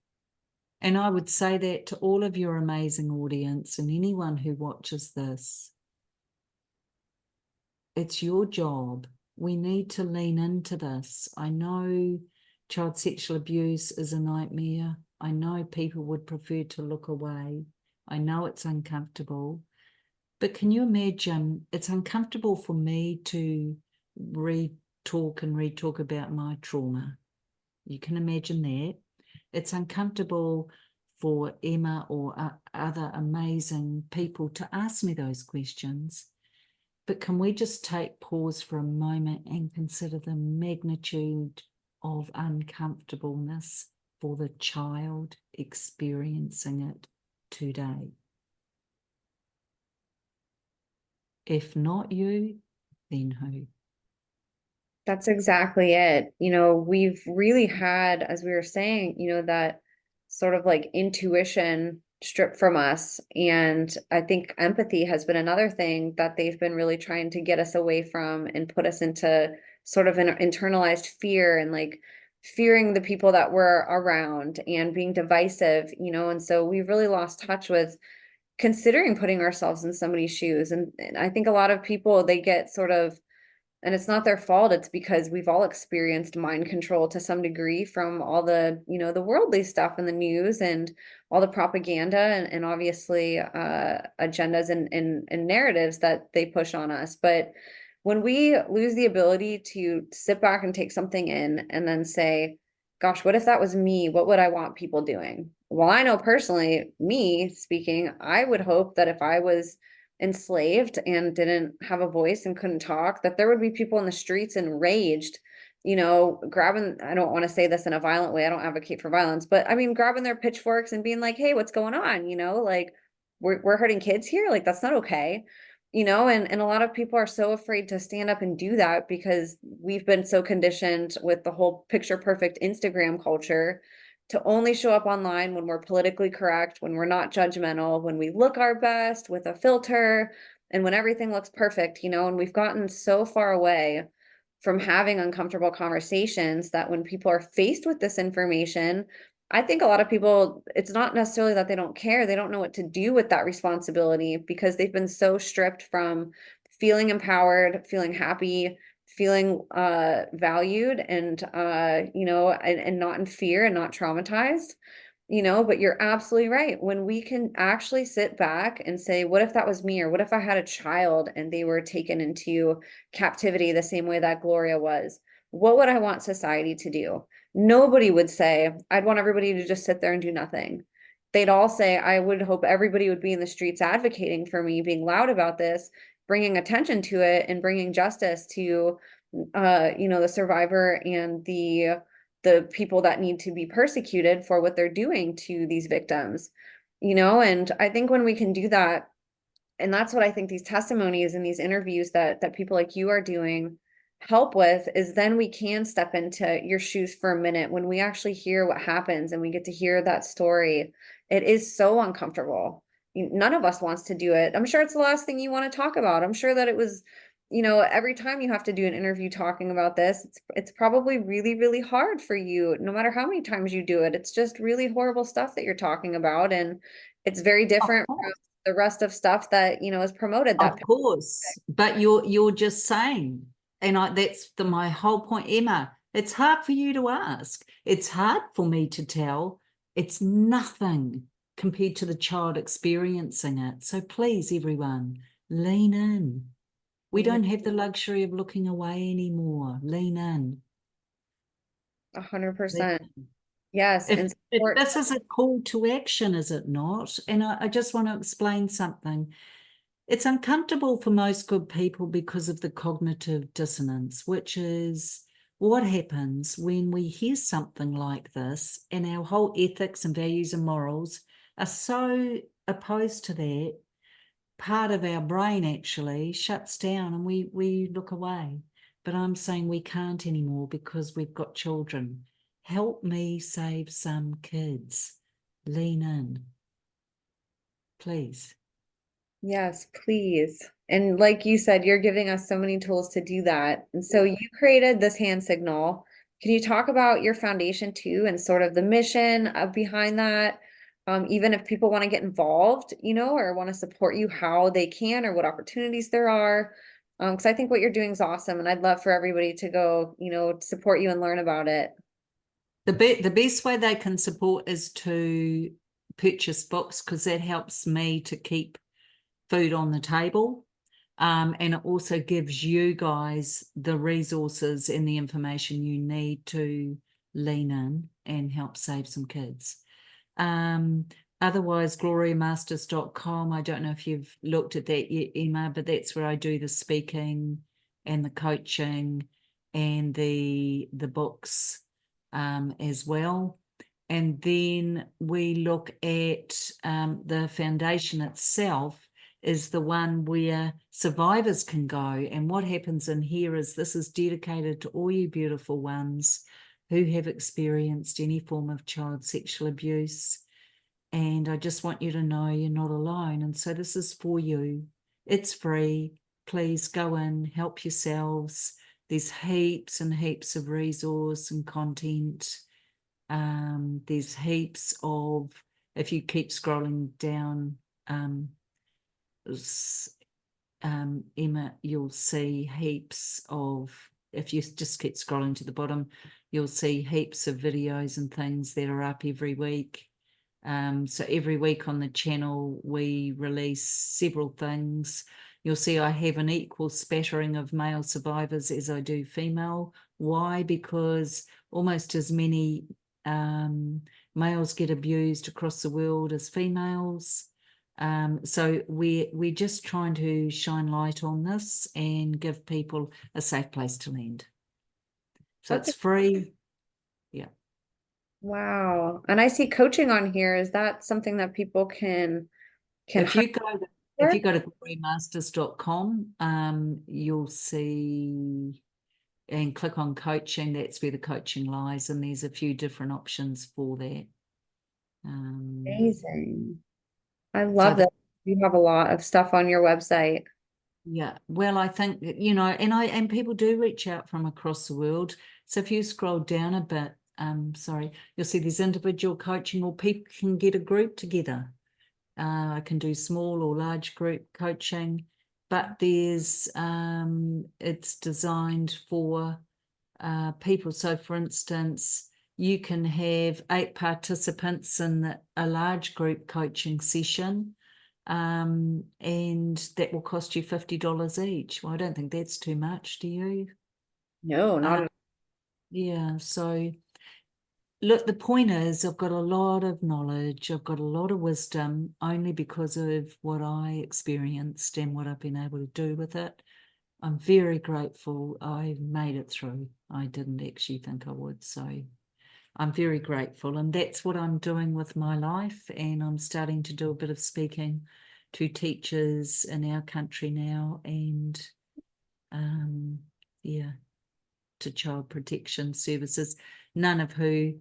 And I would say that to all of your amazing audience and anyone who watches this. It's your job. We need to lean into this. I know child sexual abuse is a nightmare. I know people would prefer to look away. I know it's uncomfortable. But can you imagine? It's uncomfortable for me to re-talk and re-talk about my trauma. You can imagine that. It's uncomfortable for Emma or other amazing people to ask me those questions. But can we just take pause for a moment and consider the magnitude of uncomfortableness for the child experiencing it today? If not you, then who? That's exactly it. We've really had, as we were saying, that sort of like intuition stripped from us. And I think empathy has been another thing that they've been really trying to get us away from and put us into sort of an internalized fear and like fearing the people that we're around and being divisive, and so we've really lost touch with considering putting ourselves in somebody's shoes. And I think a lot of people, they get sort of And it's not their fault. It's because we've all experienced mind control to some degree from all the, the worldly stuff in the news and all the propaganda and obviously agendas and narratives that they push on us. But when we lose the ability to sit back and take something in and then say, gosh, what if that was me? What would I want people doing? Well, I know personally, me speaking, I would hope that if I was enslaved and didn't have a voice and couldn't talk, that there would be people in the streets enraged, grabbing, I don't want to say this in a violent way, I don't advocate for violence, but I mean, grabbing their pitchforks and being like, hey, what's going on? Like we're hurting kids here. Like, that's not okay. And a lot of people are so afraid to stand up and do that because we've been so conditioned with the whole picture perfect Instagram culture to only show up online when we're politically correct, when we're not judgmental, when we look our best with a filter, and when everything looks perfect, and we've gotten so far away from having uncomfortable conversations that when people are faced with this information, I think a lot of people, it's not necessarily that they don't care, they don't know what to do with that responsibility because they've been so stripped from feeling empowered, feeling happy, feeling valued and and not in fear and not traumatized. But you're absolutely right. When we can actually sit back and say, what if that was me? Or what if I had a child and they were taken into captivity the same way that Gloria was? What would I want society to do? Nobody would say, I'd want everybody to just sit there and do nothing. They'd all say, I would hope everybody would be in the streets advocating for me, being loud about this, bringing attention to it, and bringing justice to, the survivor and the people that need to be persecuted for what they're doing to these victims. And I think when we can do that, and that's what I think these testimonies and these interviews that people like you are doing help with, is then we can step into your shoes for a minute when we actually hear what happens and we get to hear that story. It is so uncomfortable. None of us wants to do it. I'm sure it's the last thing you want to talk about. I'm sure that it was, every time you have to do an interview talking about this, it's probably really, really hard for you, no matter how many times you do it. It's just really horrible stuff that you're talking about. And it's very Of different from course. the rest of stuff that is promoted that. Of course, but you're just saying, and that's my whole point, Emma. It's hard for you to ask. It's hard for me to tell. It's nothing compared to the child experiencing it. So please, everyone, lean in. We don't have the luxury of looking away anymore. Lean in. 100%. Yes, If, and if support. this is a call to action, is it not? And I just want to explain something. It's uncomfortable for most good people because of the cognitive dissonance, which is what happens when we hear something like this and our whole ethics and values and morals are so opposed to that. Part of our brain actually shuts down and we look away. But I'm saying we can't anymore because we've got children. Help me save some kids. Lean in, please. Yes, please. And like you said, you're giving us so many tools to do that. And so you created this hand signal. Can you talk about your foundation too and sort of the mission behind that? Even if people want to get involved, or want to support you, how they can or what opportunities there are. Because I think what you're doing is awesome, and I'd love for everybody to go, support you and learn about it. The best way they can support is to purchase books because that helps me to keep food on the table. And it also gives you guys the resources and the information you need to lean in and help save some kids. Otherwise, gloriamasters.com. I don't know if you've looked at that yet, Emma, but that's where I do the speaking and the coaching and the books as well. And then we look at the foundation itself is the one where survivors can go. And what happens in here is this is dedicated to all you beautiful ones who have experienced any form of child sexual abuse. And I just want you to know you're not alone. And so this is for you. It's free. Please go in, help yourselves. There's heaps and heaps of resource and content. There's heaps of, if you keep scrolling down, Emma, you'll see heaps of, if you just keep scrolling to the bottom, you'll see heaps of videos and things that are up every week. So every week on the channel, we release several things. You'll see I have an equal spattering of male survivors as I do female. Why? Because almost as many males get abused across the world as females. So we're just trying to shine light on this and give people a safe place to land. So That's it's free. Yeah. wow. And I see coaching on here. Is that something that people can If hire you go to, if for? you go to gloriamasters.com, you'll see and click on coaching. That's where the coaching lies, and there's a few different options for that. Amazing. I So love that you have a lot of stuff on your website. yeah, well, I think that, and people do reach out from across the world. So if you scroll down a bit, sorry, you'll see there's individual coaching, or people can get a group together. I can do small or large group coaching, but there's it's designed for people. So for instance, you can have 8 participants in a large group coaching session, and that will cost you $50 each. Well, I don't think that's too much, do you? No, not Uh, at yeah, so look, the point is I've got a lot of knowledge, I've got a lot of wisdom only because of what I experienced and what I've been able to do with it. I'm very grateful I made it through. I didn't actually think I would, so I'm very grateful, and that's what I'm doing with my life. And I'm starting to do a bit of speaking to teachers in our country now, and yeah, to child protection services, none of who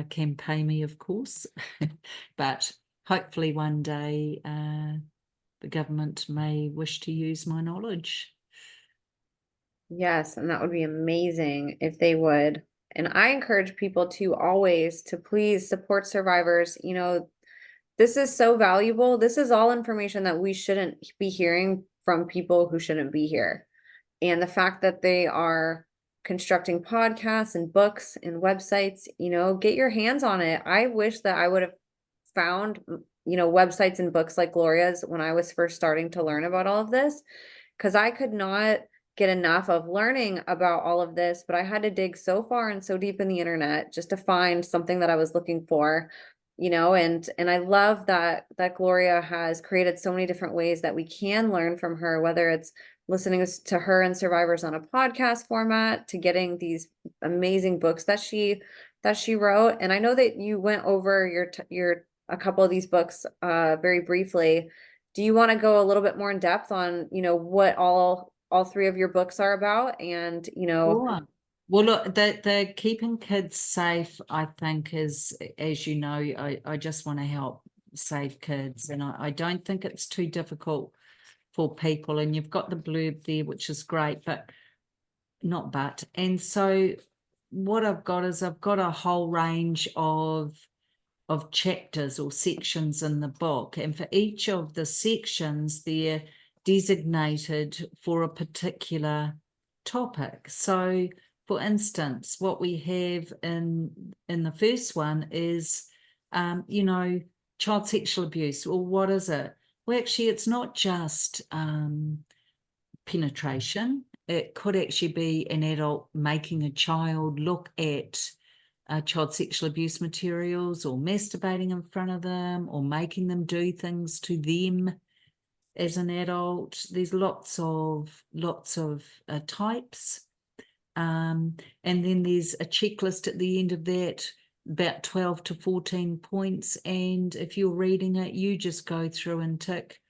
can pay me, of course, but hopefully one day the government may wish to use my knowledge. yes, and that would be amazing if they would. And I encourage people to always to please support survivors. You know, this is so valuable. This is all information that we shouldn't be hearing from people who shouldn't be here. And the fact that they are constructing podcasts and books and websites, you know, get your hands on it. I wish that I would have found, you know, websites and books like Gloria's when I was first starting to learn about all of this, because I could not get enough of learning about all of this, but I had to dig so far and so deep in the internet just to find something that I was looking for, you know, and I love that Gloria has created so many different ways that we can learn from her, whether it's listening to her and survivors on a podcast format, to getting these amazing books that she wrote. And I know that you went over your a couple of these books very briefly. Do you want to go a little bit more in depth on, you know, what all 3 of your books are about? And, you know, Sure. Well, look, the keeping kids safe, I think, is, as you know, I just want to help save kids, and I don't think it's too difficult for people. And you've got the blurb there, which is great, but not but. And so what I've got is I've got a whole range of chapters or sections in the book, and for each of the sections they're designated for a particular topic. So for instance, what we have in the first one is child sexual abuse. Well, what is it? Well, actually it's not just penetration. It could actually be an adult making a child look at child sexual abuse materials, or masturbating in front of them, or making them do things to them as an adult. There's lots of types, and then there's a checklist at the end of that, about 12 to 14 points, and if you're reading it, you just go through and tick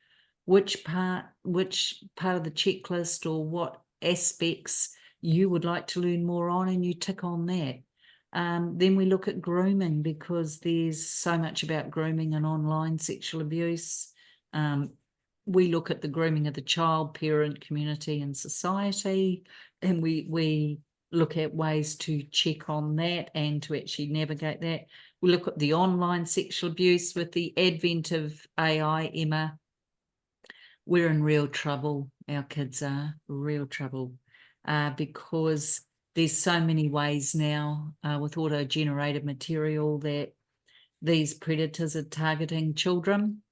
which part of the checklist or what aspects you would like to learn more on, and you tick on that. Then we look at grooming, because there's so much about grooming and online sexual abuse. We look at the grooming of the child, parent, community, and society, and we look at ways to check on that and to actually navigate that. We look at the online sexual abuse. With the advent of AI, Emma, we're in real trouble. Our kids are real trouble because there's so many ways now with auto-generated material that these predators are targeting children,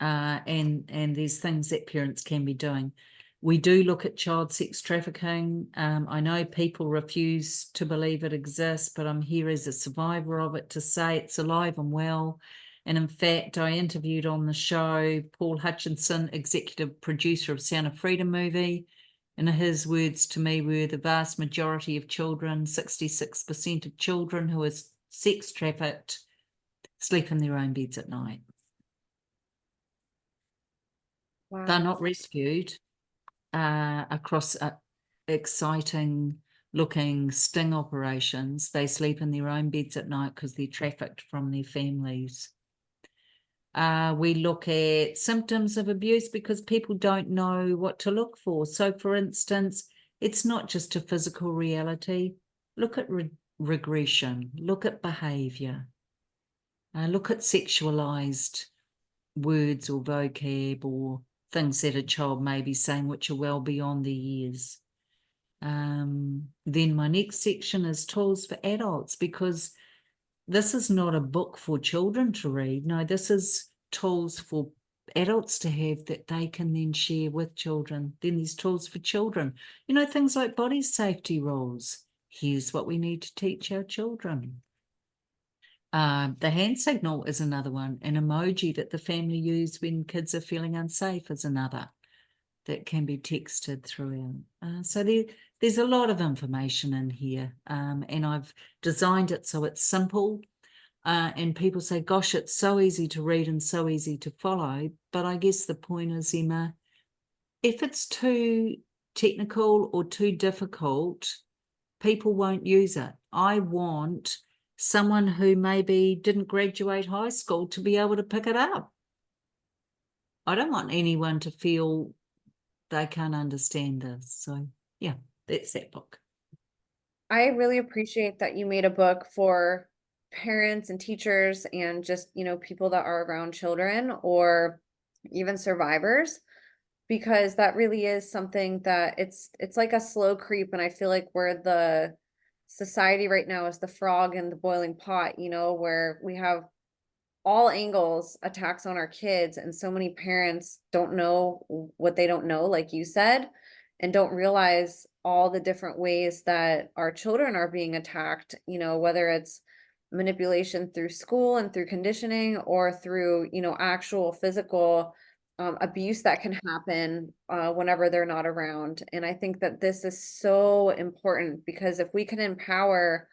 and there's things that parents can be doing. We do look at child sex trafficking. I know people refuse to believe it exists, but I'm here as a survivor of it to say it's alive and well. And in fact, I interviewed on the show Paul Hutchinson, executive producer of Sound of Freedom movie. And his words to me were the vast majority of children, 66% of children who are sex trafficked, sleep in their own beds at night. Wow. They're not rescued across exciting looking sting operations. They sleep in their own beds at night because they're trafficked from their families. We look at symptoms of abuse because people don't know what to look for. So, for instance, it's not just a physical reality. Look at regression, look at behaviour, look at sexualised words or vocab or things that a child may be saying which are well beyond their years. Then my next section is tools for adults, because this is not a book for children to read. No, this is tools for adults to have that they can then share with children. Then there's tools for children. You know, things like body safety rules. Here's what we need to teach our children. The hand signal is another one. An emoji that the family use when kids are feeling unsafe is another that can be texted throughout. So there's a lot of information in here, and I've designed it so it's simple. And people say, gosh, it's so easy to read and so easy to follow. But I guess the point is, Emma, if it's too technical or too difficult, people won't use it. I want someone who maybe didn't graduate high school to be able to pick it up. I don't want anyone to feel they can't understand this. So yeah, that's that book. I really appreciate that you made a book for parents and teachers and just, people that are around children or even survivors, because that really is something that it's like a slow creep. And I feel like where the society right now is the frog in the boiling pot, where we have all angles attacks on our kids, and so many parents don't know what they don't know, like you said, and don't realize all the different ways that our children are being attacked, whether it's manipulation through school and through conditioning, or through actual physical abuse that can happen whenever they're not around. And I think that this is so important, because if we can empower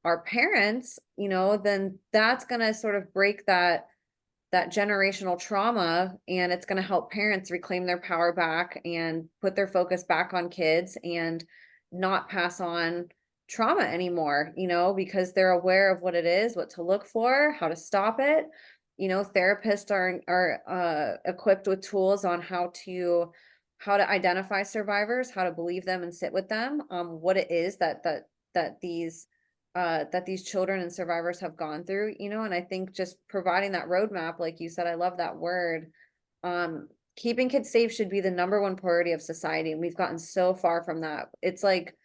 our parents, then that's going to sort of break that generational trauma, and it's going to help parents reclaim their power back and put their focus back on kids and not pass on trauma anymore, because they're aware of what it is, what to look for, how to stop it. Therapists are equipped with tools on how to identify survivors, how to believe them and sit with them, what it is that these children and survivors have gone through, and I think just providing that roadmap, like you said, I love that word. Keeping kids safe should be the number one priority of society, and we've gotten so far from that. It's like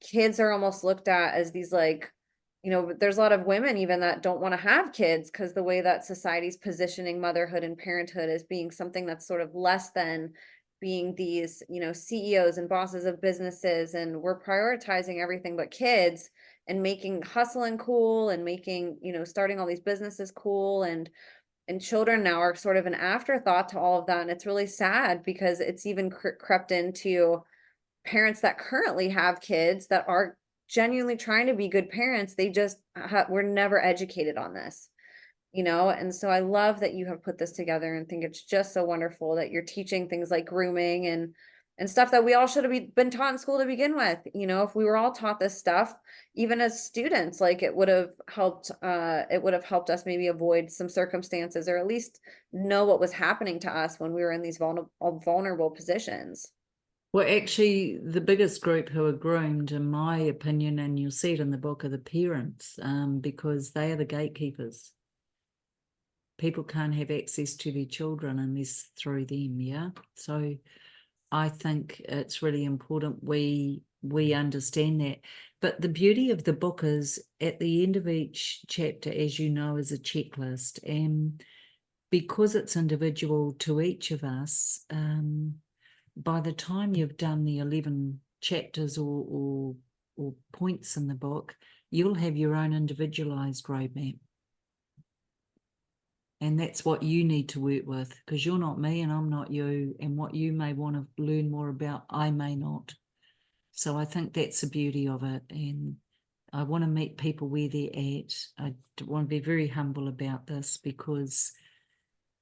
kids are almost looked at as these, like, there's a lot of women even that don't want to have kids because the way that society's positioning motherhood and parenthood as being something that's sort of less than being these, CEOs and bosses of businesses, and we're prioritizing everything but kids and making hustling cool and making, starting all these businesses cool, and children now are sort of an afterthought to all of that. And it's really sad because it's even crept into parents that currently have kids that are genuinely trying to be good parents. They just were never educated on this, and so I love that you have put this together, and think it's just so wonderful that you're teaching things like grooming and stuff that we all should have been taught in school to begin with. If we were all taught this stuff, even as students, like, it would have helped us maybe avoid some circumstances, or at least know what was happening to us when we were in these vulnerable positions. Well, actually, the biggest group who are groomed, in my opinion, and you'll see it in the book, are the parents, because they are the gatekeepers. people can't have access to their children unless through them, yeah? So I think it's really important we understand that. But the beauty of the book is at the end of each chapter, as you know, is a checklist. And because it's individual to each of us, by the time you've done the 11 chapters or points in the book, you'll have your own individualized roadmap. And that's what you need to work with, because you're not me and I'm not you. And what you may want to learn more about, I may not. So I think that's the beauty of it. And I want to meet people where they're at. I want to be very humble about this, because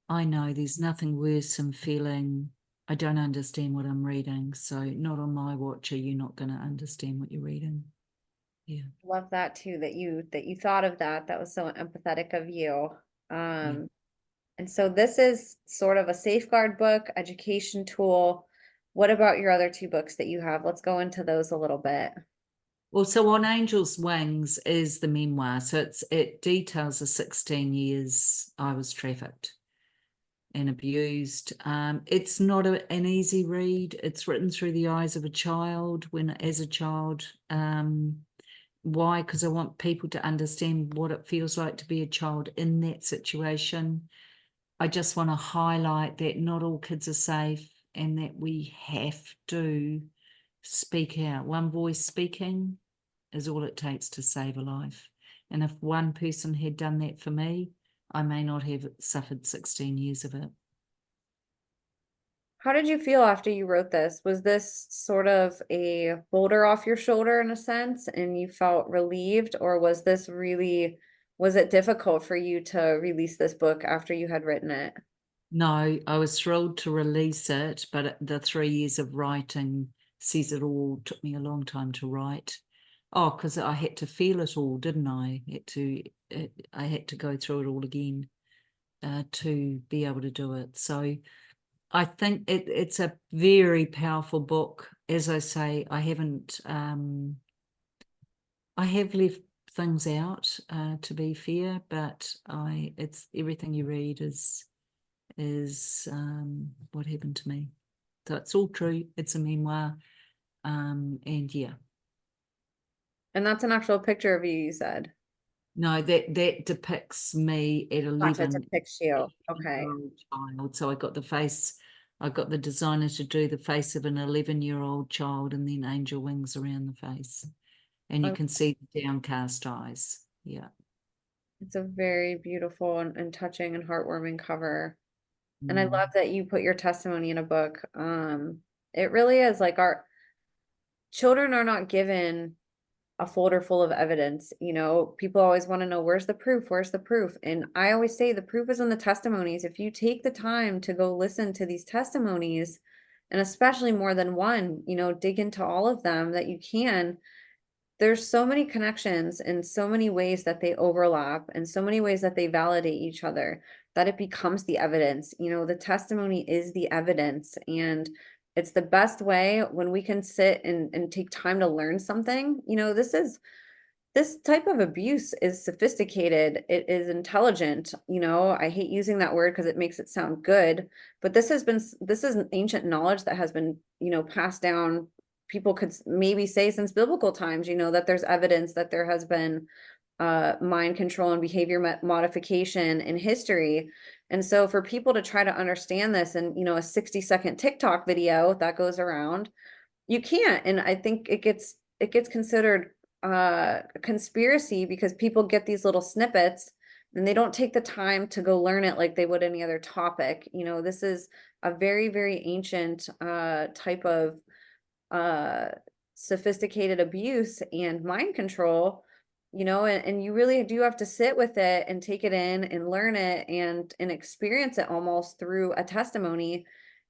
I know there's nothing worse than feeling I don't understand what I'm reading. So not on my watch are you not going to understand what you're reading. Yeah. Love that too, that you thought of that. That was so empathetic of you. Yeah. And so this is sort of a safeguard book, education tool. What about your other two books that you have? Let's go into those a little bit. Well, so On Angel's Wings is the memoir. So it details the 16 years I was trafficked and abused. It's not an easy read. It's written through the eyes of a child as a child. Why? Because I want people to understand what it feels like to be a child in that situation. I just want to highlight that not all kids are safe and that we have to speak out. One voice speaking is all it takes to save a life. And if one person had done that for me, I may not have suffered 16 years of it. How did you feel after you wrote this? Was this sort of a boulder off your shoulder in a sense, and you felt relieved, or was this really, was it difficult for you to release this book after you had written it? No, I was thrilled to release it, but the 3 years of writing says it all. It took me a long time to write. Oh, because I had to feel it all, didn't I? I had to go through it all again to be able to do it. So I think it's a very powerful book. As I say, I have left things out to be fair, but it's everything you read is what happened to me. So it's all true. It's a memoir, and yeah. And that's an actual picture of you, you said. No, that depicts me at Gotcha, it 11 depicts you. Okay. year old child. So I got the designer to do the face of an 11-year-old child and then angel wings around the face. And you Um, can see the downcast eyes. Yeah. It's a very beautiful and touching and heartwarming cover. And I love Mm. that you put your testimony in a book. It really is like our children are not given a folder full of evidence. You know, people always want to know where's the proof? Where's the proof? And I always say the proof is in the testimonies. If you take the time to go listen to these testimonies, and especially more than one, you know, dig into all of them that you can, there's so many connections and so many ways that they overlap and so many ways that they validate each other that it becomes the evidence. You know, the testimony is the evidence, and it's the best way when we can sit and take time to learn something. You know, this type of abuse is sophisticated. It is intelligent. You know, I hate using that word because it makes it sound good, but this is an ancient knowledge that has been, you know, passed down. People could maybe say since biblical times, you know, that there's evidence that there has been mind control and behavior modification in history. And so for people to try to understand this and, you know, a 60-second TikTok video that goes around, you can't. And I think it gets considered a conspiracy because people get these little snippets and they don't take the time to go learn it like they would any other topic. You know, this is a very, very ancient type of uh sophisticated abuse and mind control, you know, and you really do have to sit with it and take it in and learn it and experience it almost through a testimony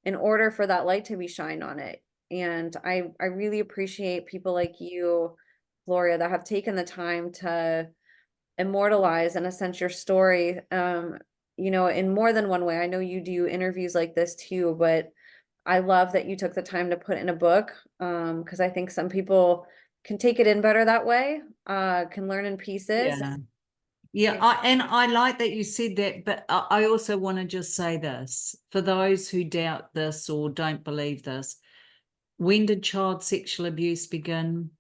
in order for that light to be shined on it. And I really appreciate people like you, Gloria, that have taken the time to immortalize in a sense your story, you know, in more than one way. I know you do interviews like this too, but I love that you took the time to put in a book, because I think some people can take it in better that way, can learn in pieces. Yeah. Yeah, I like that you said that, but I also want to just say this for those who doubt this or don't believe this. When did child sexual abuse begin?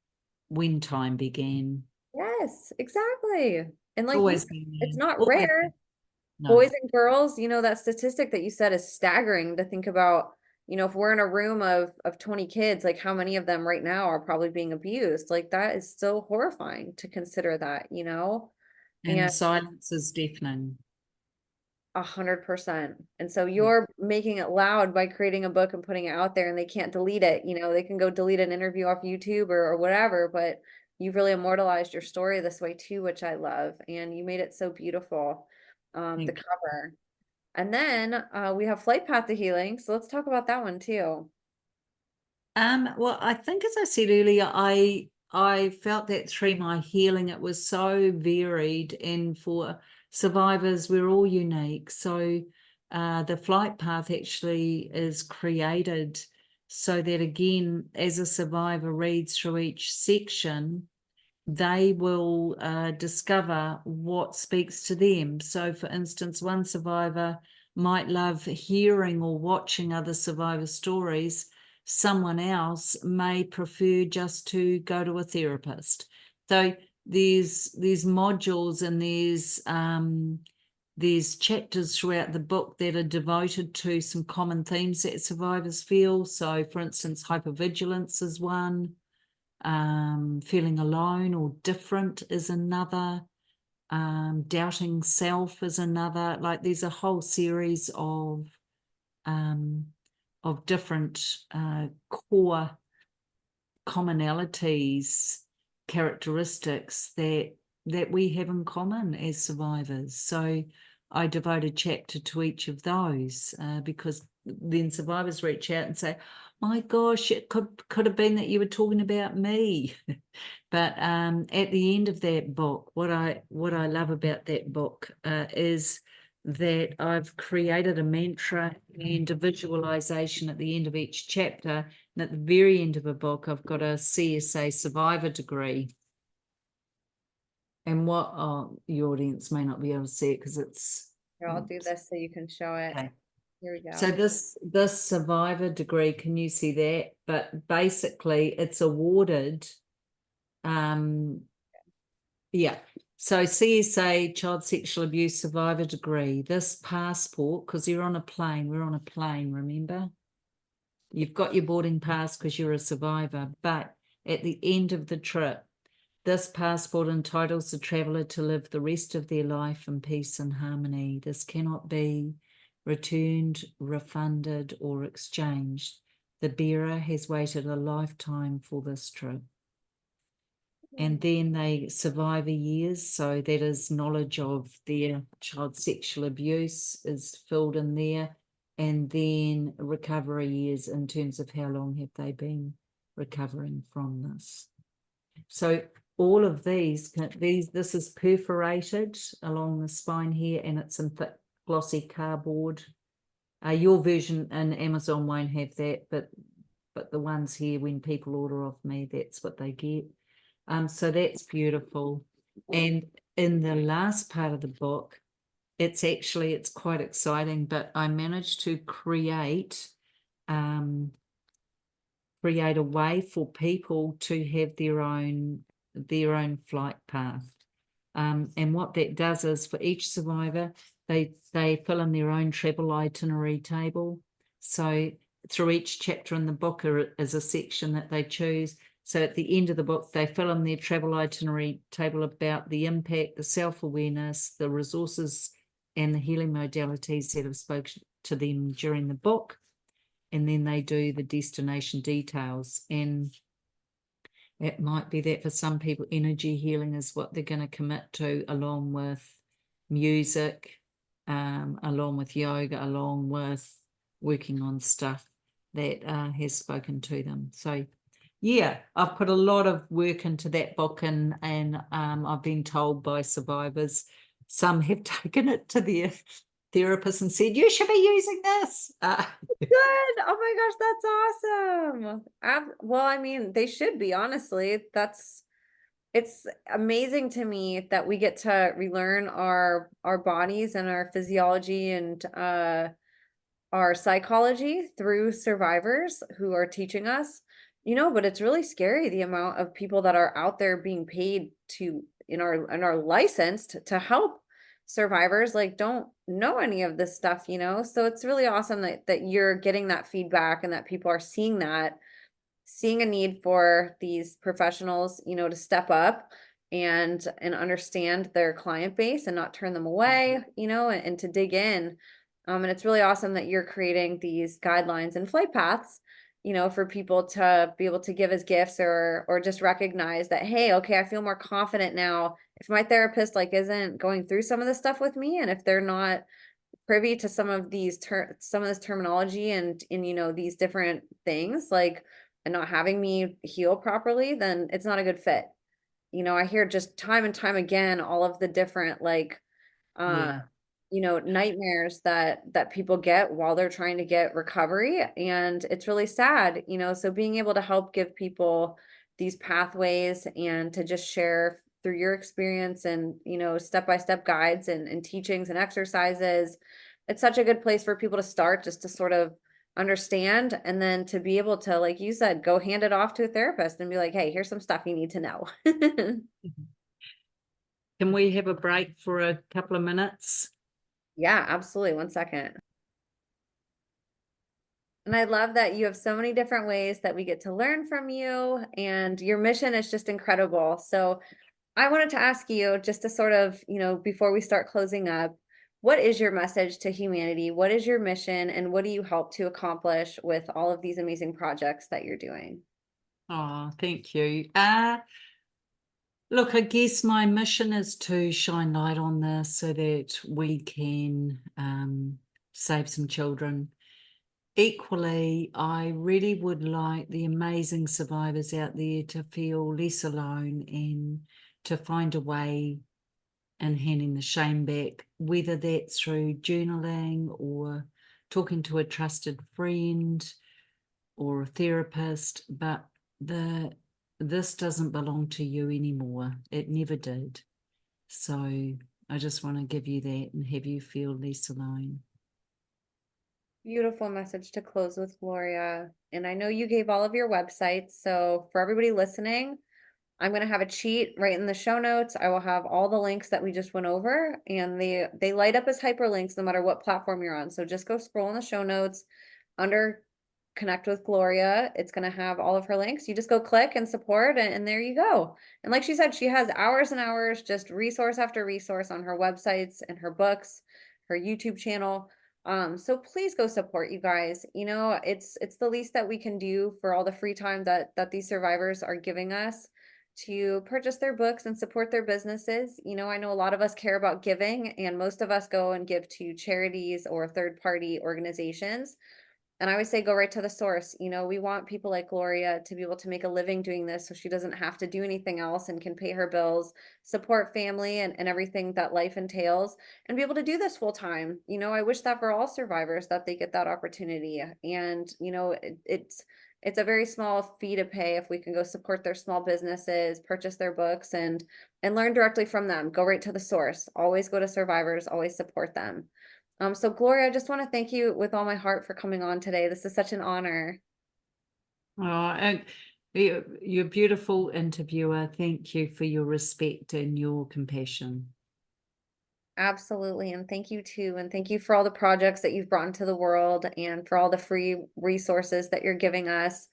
When time began. Yes, exactly. And like you Always said, been it's there. not Always rare. been. No. Boys and girls, that statistic that you said is staggering to think about, if we're in a room of 20 kids, like how many of them right now are probably being abused? Like that is so horrifying to consider that. And And silence is deafening. 100%. And so Yeah. you're making it loud by creating a book and putting it out there and they can't delete it. They can go delete an interview off YouTube or whatever, but you've really immortalized your story this way too, which I love. And you made it so beautiful. The Thank you. cover. And then we have Flight Path to Healing. So let's talk about that one too. Well, I think as I said earlier, I felt that through my healing, it was so varied, and for survivors, we're all unique. So the flight path actually is created so that, again, as a survivor reads through each section, they will discover what speaks to them. So, for instance, one survivor might love hearing or watching other survivor stories. Someone else may prefer just to go to a therapist. So there's modules and there's chapters throughout the book that are devoted to some common themes that survivors feel. So, for instance, hypervigilance is one. Feeling alone or different is another. Doubting self is another. Like there's a whole series of different core commonalities, characteristics that we have in common as survivors. So I devote a chapter to each of those because then survivors reach out and say, my gosh, it could have been that you were talking about me. But at the end of that book, what I love about that book is that I've created a mantra and a visualization at the end of each chapter. And at the very end of the book, I've got a CSA survivor degree. And what your audience may not be able to see it because it's. Here, I'll do this so you can show it. Okay. Here we go. So this survivor degree, can you see that? But basically, it's awarded. Yeah. So CSA, child sexual abuse survivor degree. This passport, because you're on a plane. We're on a plane. Remember, you've got your boarding pass because you're a survivor. But at the end of the trip, this passport entitles the traveller to live the rest of their life in peace and harmony. This cannot be returned, refunded, or exchanged. The bearer has waited a lifetime for this trip. And then they survivor years, so that is knowledge of their child sexual abuse is filled in there. And then recovery years in terms of how long have they been recovering from this. So all of these, this is perforated along the spine here, and it's in thick glossy cardboard. Your version in Amazon won't have that, but the ones here, when people order off me, that's what they get. So that's beautiful. And in the last part of the book, it's quite exciting, but I managed to create a way for people to have their own flight path. And what that does is for each survivor, they fill in their own travel itinerary table. So through each chapter in the book is a section that they choose. So at the end of the book, they fill in their travel itinerary table about the impact, the self-awareness, the resources, and the healing modalities that have spoken to them during the book. And then they do the destination details. And it might be that for some people, energy healing is what they're going to commit to, along with music, along with yoga, along with working on stuff that has spoken to them. So yeah, I've put a lot of work into that book, and I've been told by survivors, some have taken it to their therapist and said, you should be using this. Good. Oh my gosh, that's awesome. Well, I mean, they should be, honestly. That's it's amazing to me that we get to relearn our bodies and our physiology and our psychology through survivors who are teaching us, but it's really scary the amount of people that are out there being paid to and are licensed to help survivors like don't know any of this stuff. So it's really awesome that you're getting that feedback and that people are seeing a need for these professionals, to step up and understand their client base and not turn them away, and to dig in. And it's really awesome that you're creating these guidelines and flight paths, for people to be able to give as gifts or just recognize that, hey, okay, I feel more confident now. If my therapist like isn't going through some of this stuff with me, and if they're not privy to some of this terminology and these different things like and not having me heal properly, then it's not a good fit. I hear just time and time again all of the different like uh Yeah, nightmares that people get while they're trying to get recovery, and it's really sad. So being able to help give people these pathways and to just share through your experience and step-by-step guides and teachings and exercises, it's such a good place for people to start, just to sort of understand, and then to be able to, like you said, go hand it off to a therapist and be like, hey, here's some stuff you need to know. can we have a break for a couple of minutes? Yeah, absolutely. 1 second. And I love that you have so many different ways that we get to learn from you, and your mission is just incredible. So I wanted to ask you, just to sort of, before we start closing up, what is your message to humanity? What is your mission? And what do you help to accomplish with all of these amazing projects that you're doing? Oh, thank you. Look, I guess my mission is to shine light on this so that we can save some children. Equally, I really would like the amazing survivors out there to feel less alone and to find a way in handing the shame back, whether that's through journaling or talking to a trusted friend or a therapist. But this doesn't belong to you anymore. It never did. So I just want to give you that and have you feel less alone. Beautiful message to close with, Gloria. And I know you gave all of your websites. So for everybody listening, I'm going to have a cheat right in the show notes. I will have all the links that we just went over, and they light up as hyperlinks no matter what platform you're on. So just go scroll in the show notes under Connect with Gloria. It's going to have all of her links. You just go click and support, and there you go. And like she said, she has hours and hours, just resource after resource on her websites and her books, her YouTube channel. So please go support, you guys. It's the least that we can do for all the free time that these survivors are giving us to purchase their books and support their businesses. I know a lot of us care about giving, and most of us go and give to charities or third-party organizations. And I always say, go right to the source. We want people like Gloria to be able to make a living doing this so she doesn't have to do anything else and can pay her bills, support family and everything that life entails, and be able to do this full time. I wish that for all survivors, that they get that opportunity. And it's a very small fee to pay if we can go support their small businesses, purchase their books, and learn directly from them. Go right to the source. Always go to survivors, always support them. So Gloria, I just want to thank you with all my heart for coming on today. This is such an honor. Oh, and you're a beautiful interviewer. Thank you for your respect and your compassion. Absolutely. And thank you too. And thank you for all the projects that you've brought into the world and for all the free resources that you're giving us.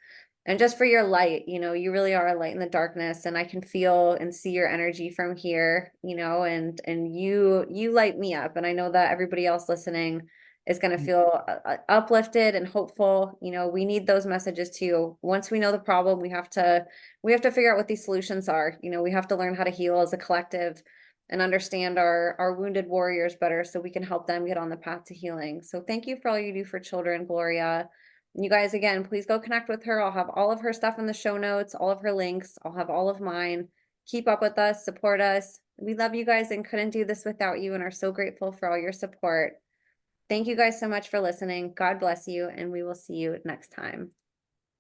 And just for your light, you really are a light in the darkness, and I can feel and see your energy from here, and you light me up. And I know that everybody else listening is going to feel uplifted and hopeful. We need those messages too. Once we know the problem, we have to figure out what these solutions are. We have to learn how to heal as a collective and understand our wounded warriors better so we can help them get on the path to healing. So thank you for all you do for children, Gloria. And you guys, again, please go connect with her. I'll have all of her stuff in the show notes, all of her links. I'll have all of mine. Keep up with us, support us. We love you guys and couldn't do this without you, and are so grateful for all your support. Thank you guys so much for listening. God bless you, and we will see you next time.